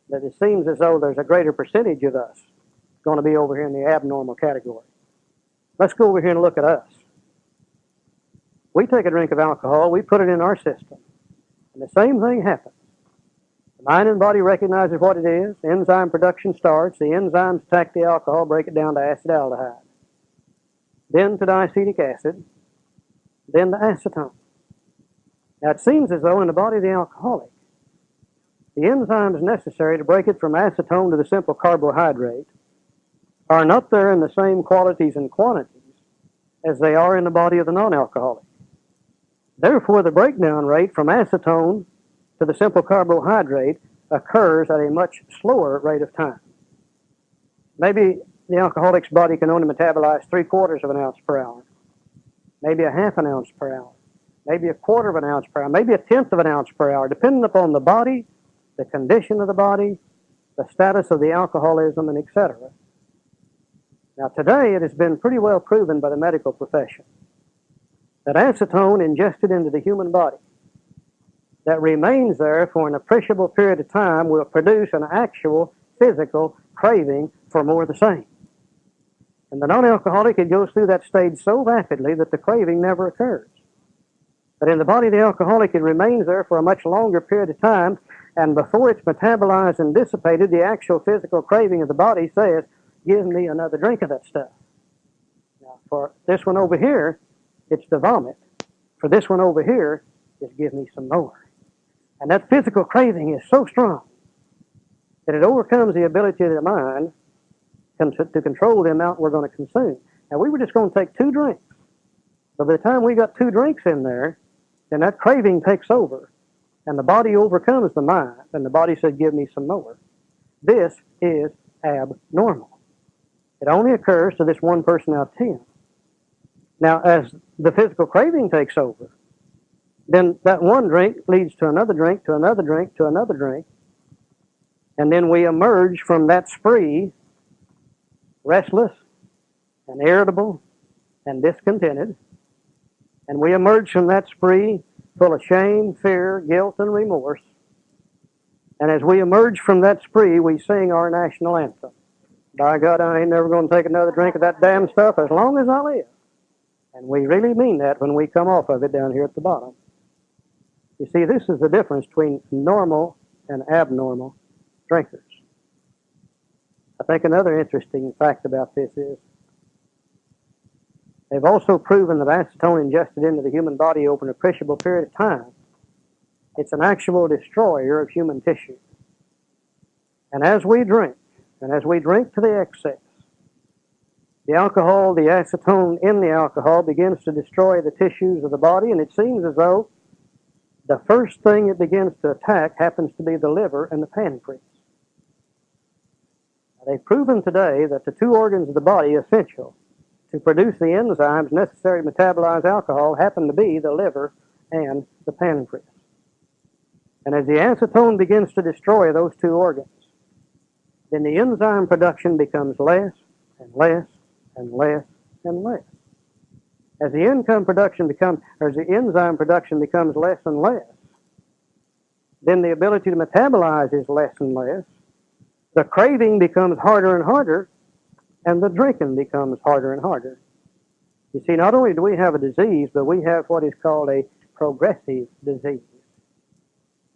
it seems as though there's a greater percentage of us going to be over here in the abnormal category. Let's go over here and look at us. We take a drink of alcohol, we put it in our system, and the same thing happens. The mind and body recognizes what it is, enzyme production starts, the enzymes attack the alcohol, break it down to acetaldehyde, then to diacetic acid, then to acetone. Now, it seems as though in the body of the alcoholic, the enzymes necessary to break it from acetone to the simple carbohydrate are not there in the same qualities and quantities as they are in the body of the non-alcoholic. Therefore, the breakdown rate from acetone to the simple carbohydrate occurs at a much slower rate of time. Maybe the alcoholic's body can only metabolize 3/4 of an ounce per hour, maybe a 1/2 ounce per hour, maybe 1/4 of an ounce per hour, maybe 1/10 of an ounce per hour, depending upon the body, the condition of the body, the status of the alcoholism, and etc. Now, today it has been pretty well proven by the medical profession that acetone ingested into the human body that remains there for an appreciable period of time will produce an actual physical craving for more of the same. In the non-alcoholic, it goes through that stage so rapidly that the craving never occurs. But in the body of the alcoholic, it remains there for a much longer period of time, and before it's metabolized and dissipated, the actual physical craving of the body says, give me another drink of that stuff. Now, for this one over here, it's the vomit. For this one over here, it's give me some more. And that physical craving is so strong that it overcomes the ability of the mind to control the amount we're going to consume. Now, we were just going to take 2 drinks. But by the time we got 2 drinks in there, then that craving takes over, and the body overcomes the mind, and the body said, give me some more. This is abnormal. It only occurs to this 1 person out of 10. Now, as the physical craving takes over, then that one drink leads to another drink, to another drink, to another drink, and then we emerge from that spree restless and irritable and discontented, and we emerge from that spree full of shame, fear, guilt, and remorse. And as we emerge from that spree, we sing our national anthem. By God, I ain't never going to take another drink of that damn stuff as long as I live. And we really mean that when we come off of it down here at the bottom. You see, this is the difference between normal and abnormal drinkers. I think another interesting fact about this is they've also proven that acetone ingested into the human body over an appreciable period of time, it's an actual destroyer of human tissue. And as we drink to the excess, the alcohol, the acetone in the alcohol begins to destroy the tissues of the body, and it seems as though the first thing it begins to attack happens to be the liver and the pancreas. Now, they've proven today that the two organs of the body essential to produce the enzymes necessary to metabolize alcohol happen to be the liver and the pancreas. And as the acetone begins to destroy those two organs, then the enzyme production becomes less and less and less and less. As the enzyme production becomes less and less, then the ability to metabolize is less and less. The craving becomes harder and harder, and the drinking becomes harder and harder. You see, not only do we have a disease, but we have what is called a progressive disease.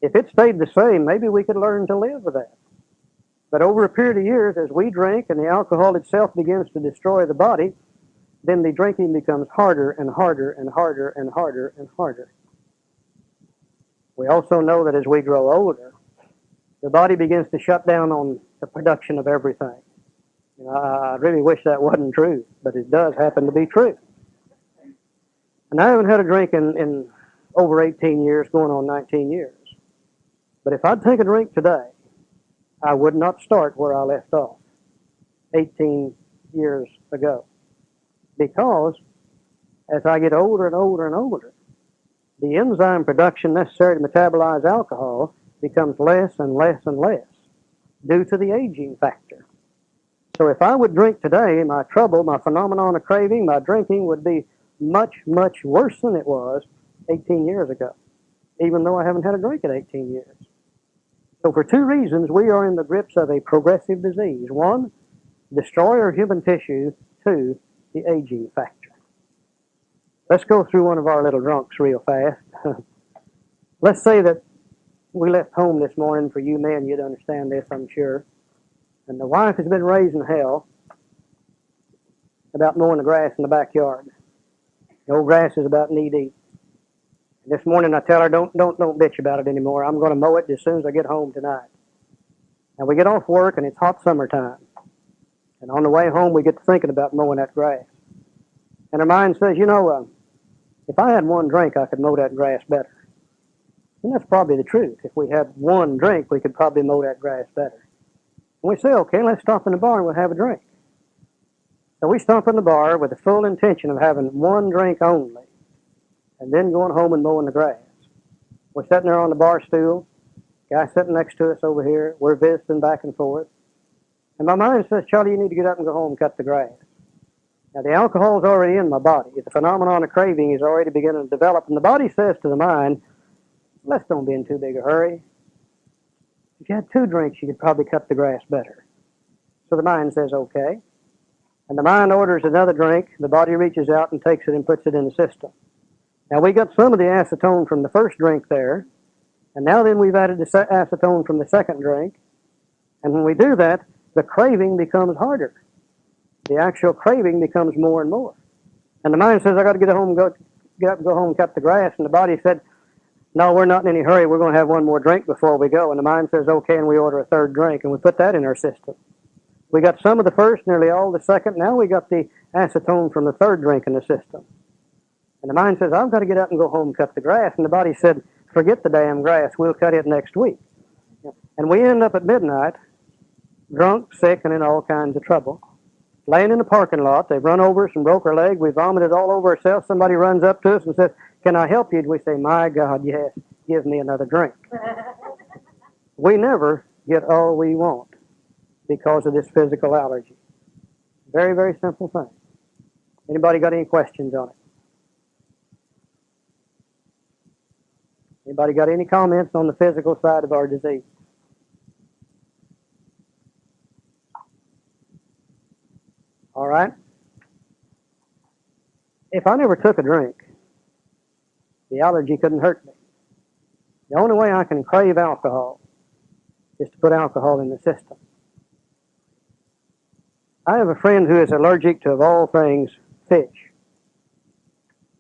If it stayed the same, maybe we could learn to live with that. But over a period of years, as we drink and the alcohol itself begins to destroy the body, then the drinking becomes harder and harder and harder and harder and harder. We also know that as we grow older, the body begins to shut down on the production of everything. You know, I really wish that wasn't true, but it does happen to be true. And I haven't had a drink in over 18 years, going on 19 years. But if I'd take a drink today, I would not start where I left off 18 years ago. Because as I get older and older and older, the enzyme production necessary to metabolize alcohol becomes less and less and less due to the aging factor. So if I would drink today, my trouble, my phenomenon of craving, my drinking would be much, much worse than it was 18 years ago, even though I haven't had a drink in 18 years. So for two reasons, we are in the grips of a progressive disease. One, destroyer of human tissue. Two, the aging factor. Let's go through one of our little drunks real fast. Let's say that we left home this morning. For you men, you'd understand this, I'm sure. And the wife has been raising hell about mowing the grass in the backyard. The old grass is about knee deep. This morning I tell her, don't bitch about it anymore. I'm going to mow it as soon as I get home tonight. And we get off work and it's hot summertime. And on the way home we get to thinking about mowing that grass. And her mind says, you know, if I had one drink I could mow that grass better. And that's probably the truth. If we had one drink we could probably mow that grass better. And we say, okay, let's stop in the bar and we'll have a drink. So we stop in the bar with the full intention of having one drink only, and then going home and mowing the grass. We're sitting there on the bar stool, guy sitting next to us over here, we're visiting back and forth. And my mind says, Charlie, you need to get up and go home and cut the grass. Now the alcohol's already in my body. The phenomenon of craving is already beginning to develop, and the body says to the mind, let's don't be in too big a hurry. If you had two drinks, you could probably cut the grass better. So the mind says, okay. And the mind orders another drink, the body reaches out and takes it and puts it in the system. Now we got some of the acetone from the first drink there, and now then we've added the acetone from the second drink, and when we do that, the craving becomes harder. The actual craving becomes more and more. And the mind says, I got to get up and go home and cut the grass, and the body said, no, we're not in any hurry, we're going to have one more drink before we go. And the mind says, okay, and we order a third drink, and we put that in our system. We got some of the first, nearly all the second, now we got the acetone from the third drink in the system. And the mind says, I've got to get up and go home and cut the grass. And the body said, forget the damn grass, we'll cut it next week. And we end up at midnight, drunk, sick, and in all kinds of trouble. laying in the parking lot. They've run over us and broke our leg. We vomited all over ourselves. Somebody runs up to us and says, "Can I help you?" And we say, "My God, yes, give me another drink." We never get all we want because of this physical allergy. Very, very simple thing. Anybody got any questions on it? Anybody got any comments on the physical side of our disease? All right. If I never took a drink, the allergy couldn't hurt me. The only way I can crave alcohol is to put alcohol in the system. I have a friend who is allergic to, of all things, fish.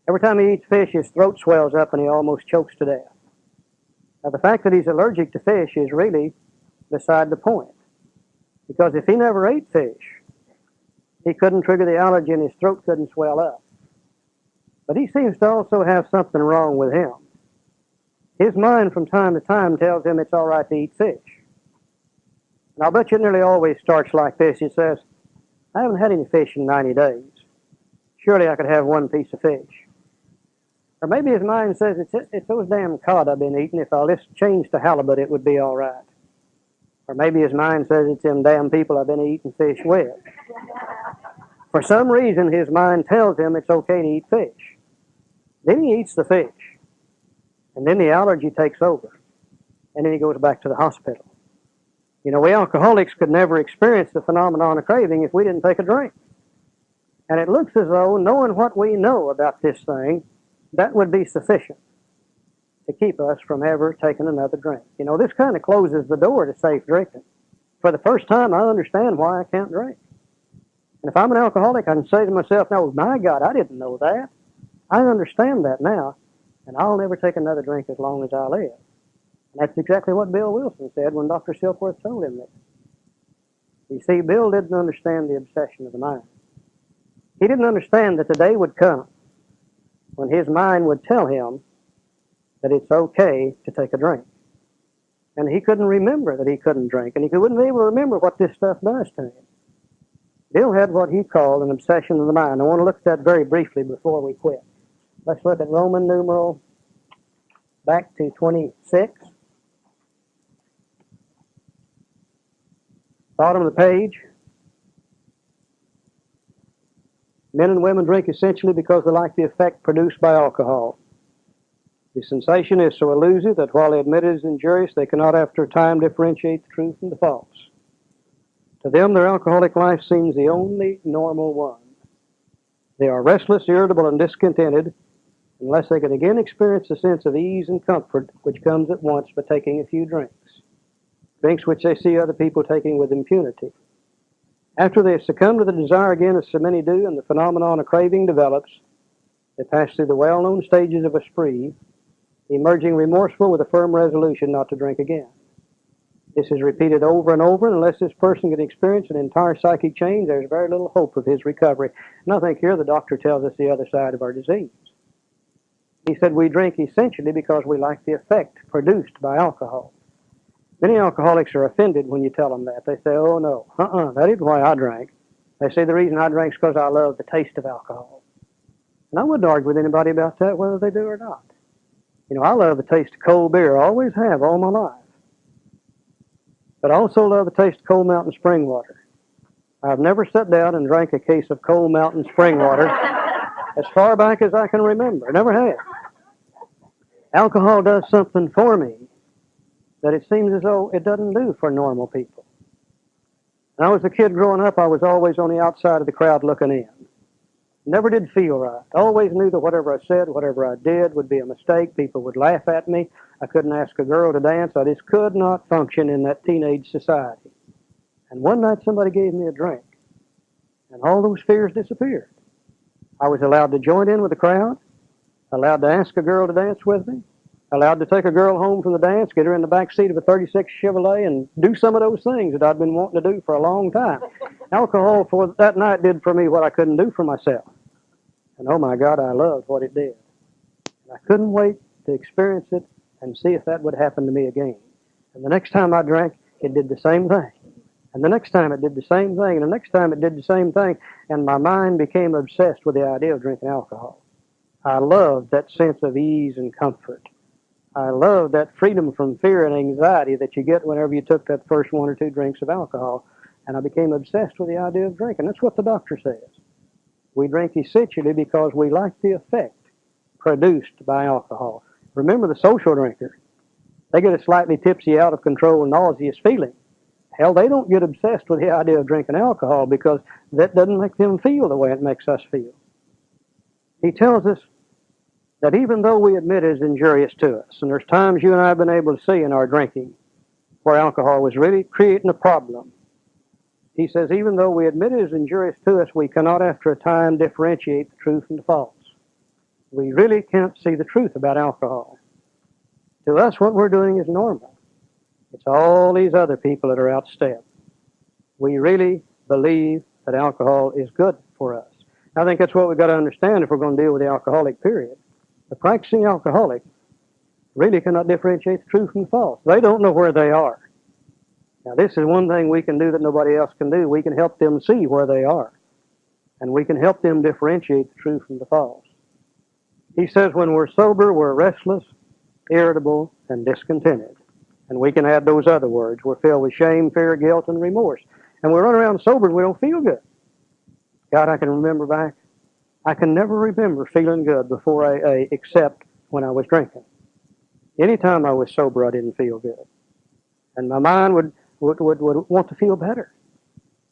Every time he eats fish, his throat swells up and he almost chokes to death. Now, the fact that he's allergic to fish is really beside the point. Because if he never ate fish, he couldn't trigger the allergy and his throat couldn't swell up. But he seems to also have something wrong with him. His mind from time to time tells him it's all right to eat fish. And I'll bet you it nearly always starts like this. He says, "I haven't had any fish in 90 days. Surely I could have one piece of fish." Or maybe his mind says, it's those damn cod I've been eating. If I'll just change to halibut, it would be all right. Or maybe his mind says it's them damn people I've been eating fish with. For some reason, his mind tells him it's okay to eat fish. Then he eats the fish. And then the allergy takes over. And then he goes back to the hospital. You know, we alcoholics could never experience the phenomenon of craving if we didn't take a drink. And it looks as though, knowing what we know about this thing, that would be sufficient to keep us from ever taking another drink. You know, this kind of closes the door to safe drinking. For the first time, I understand why I can't drink. And if I'm an alcoholic, I can say to myself, "No, my God, I didn't know that. I understand that now, and I'll never take another drink as long as I live." And that's exactly what Bill Wilson said when Dr. Silkworth told him this. You see, Bill didn't understand the obsession of the mind. He didn't understand that the day would come when his mind would tell him that it's okay to take a drink. And he couldn't remember that he couldn't drink, and he wouldn't be able to remember what this stuff does to him. Bill had what he called an obsession of the mind. I want to look at that very briefly before we quit. Let's look at Roman numeral back to 26. Bottom of the page. Men and women drink essentially because they like the effect produced by alcohol. The sensation is so elusive that while they admit it is injurious, they cannot after a time differentiate the true from the false. To them, their alcoholic life seems the only normal one. They are restless, irritable, and discontented unless they can again experience a sense of ease and comfort which comes at once by taking a few drinks. Drinks which they see other people taking with impunity. After they have succumbed to the desire again, as so many do, and the phenomenon of craving develops, they pass through the well-known stages of a spree, emerging remorseful with a firm resolution not to drink again. This is repeated over and over, and unless this person can experience an entire psychic change, there's very little hope of his recovery. And I think here the doctor tells us the other side of our disease. He said we drink essentially because we like the effect produced by alcohol. Many alcoholics are offended when you tell them that. They say, "Oh, no, that isn't why I drank." They say the reason I drank is because I love the taste of alcohol. And I wouldn't argue with anybody about that, whether they do or not. You know, I love the taste of cold beer. I always have all my life. But I also love the taste of Cold Mountain spring water. I've never sat down and drank a case of Cold Mountain spring water as far back as I can remember. Never have. Alcohol does something for me that it seems as though it doesn't do for normal people. When I was a kid growing up, I was always on the outside of the crowd looking in. Never did feel right. Always knew that whatever I said, whatever I did would be a mistake. People would laugh at me. I couldn't ask a girl to dance. I just could not function in that teenage society. And one night somebody gave me a drink, and all those fears disappeared. I was allowed to join in with the crowd, allowed to ask a girl to dance with me, allowed to take a girl home from the dance, get her in the back seat of a 36 Chevrolet, and do some of those things that I'd been wanting to do for a long time. Alcohol for that night did for me what I couldn't do for myself. And oh my God, I loved what it did. And I couldn't wait to experience it and see if that would happen to me again. And the next time I drank, it did the same thing. And the next time it did the same thing, and the next time it did the same thing, and my mind became obsessed with the idea of drinking alcohol. I loved that sense of ease and comfort. I loved that freedom from fear and anxiety that you get whenever you took that first one or two drinks of alcohol, and I became obsessed with the idea of drinking. That's what the doctor says. We drink essentially because we like the effect produced by alcohol. Remember the social drinker. They get a slightly tipsy, out of control, nauseous feeling. Hell, they don't get obsessed with the idea of drinking alcohol because that doesn't make them feel the way it makes us feel. He tells us that even though we admit it is injurious to us, and there's times you and I have been able to see in our drinking where alcohol was really creating a problem, he says even though we admit it is injurious to us, we cannot after a time differentiate the true from the false. We really can't see the truth about alcohol. To us, what we're doing is normal. It's all these other people that are out of step. We really believe that alcohol is good for us. I think that's what we've got to understand if we're going to deal with the alcoholic period. The practicing alcoholic really cannot differentiate the true from the false. They don't know where they are. Now, this is one thing we can do that nobody else can do. We can help them see where they are, and we can help them differentiate the true from the false. He says when we're sober, we're restless, irritable, and discontented. And we can add those other words. We're filled with shame, fear, guilt, and remorse. And we run around sober and we don't feel good. God, I can remember back. I can never remember feeling good before AA except when I was drinking. Anytime I was sober, I didn't feel good. And my mind would want to feel better.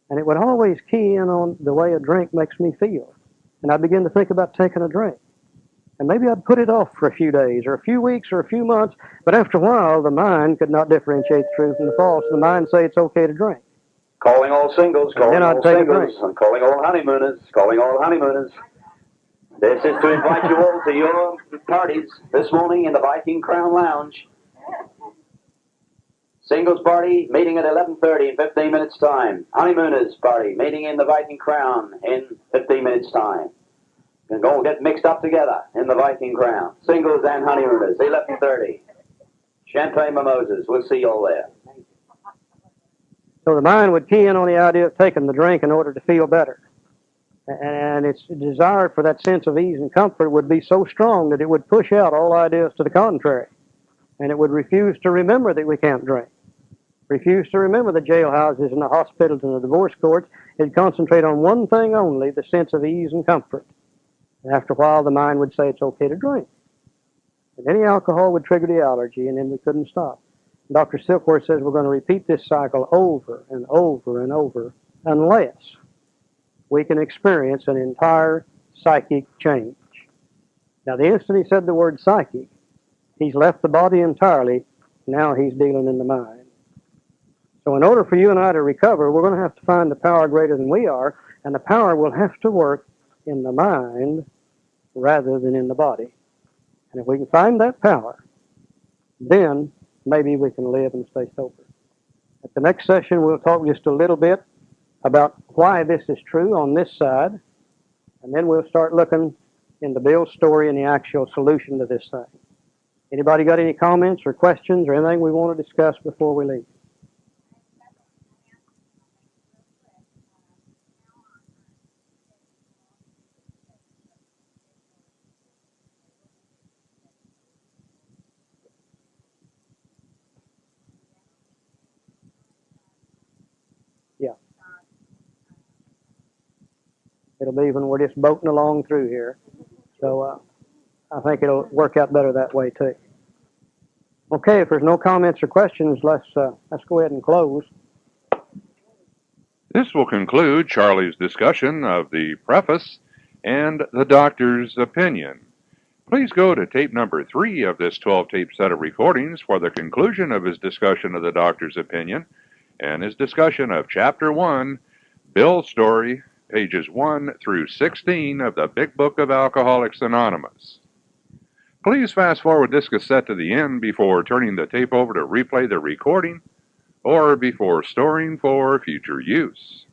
And it would always key in on the way a drink makes me feel. And I'd begin to think about taking a drink. And maybe I'd put it off for a few days or a few weeks or a few months, but after a while, the mind could not differentiate the true from the false. The mind say it's okay to drink. Calling all singles, calling all singles, and calling all honeymooners, calling all honeymooners. This is to invite you all to your parties this morning in the Viking Crown Lounge. Singles party meeting at 11:30 in 15 minutes' time. Honeymooners party meeting in the Viking Crown in 15 minutes' time. And go and get mixed up together in the Viking Crown. Singles and honeymooners, 11:30. Champagne mimosas, we'll see you all there. So the mind would key in on the idea of taking the drink in order to feel better. And its desire for that sense of ease and comfort would be so strong that it would push out all ideas to the contrary. And it would refuse to remember that we can't drink. Refuse to remember the jailhouses and the hospitals and the divorce courts. It'd concentrate on one thing only, the sense of ease and comfort. And after a while, the mind would say it's okay to drink. And any alcohol would trigger the allergy, and then we couldn't stop. Dr. Silkworth says we're going to repeat this cycle over and over and over unless we can experience an entire psychic change. Now, the instant he said the word psychic, he's left the body entirely. Now he's dealing in the mind. So in order for you and I to recover, we're going to have to find the power greater than we are, and the power will have to work in the mind rather than in the body. And if we can find that power, then maybe we can live and stay sober. At the next session, we'll talk just a little bit about why this is true on this side, and then we'll start looking into Bill's story and the actual solution to this thing. Anybody got any comments or questions or anything we want to discuss before we leave? It'll be when we're just boating along through here. So I think it'll work out better that way too. Okay, if there's no comments or questions, let's go ahead and close. This will conclude Charley's discussion of the preface and the doctor's opinion. Please go to tape number 3 of this 12-tape set of recordings for the conclusion of his discussion of the doctor's opinion and his discussion of Chapter 1, Bill's story, pages 1 through 16 of the Big Book of Alcoholics Anonymous. Please fast forward this cassette to the end before turning the tape over to replay the recording or before storing for future use.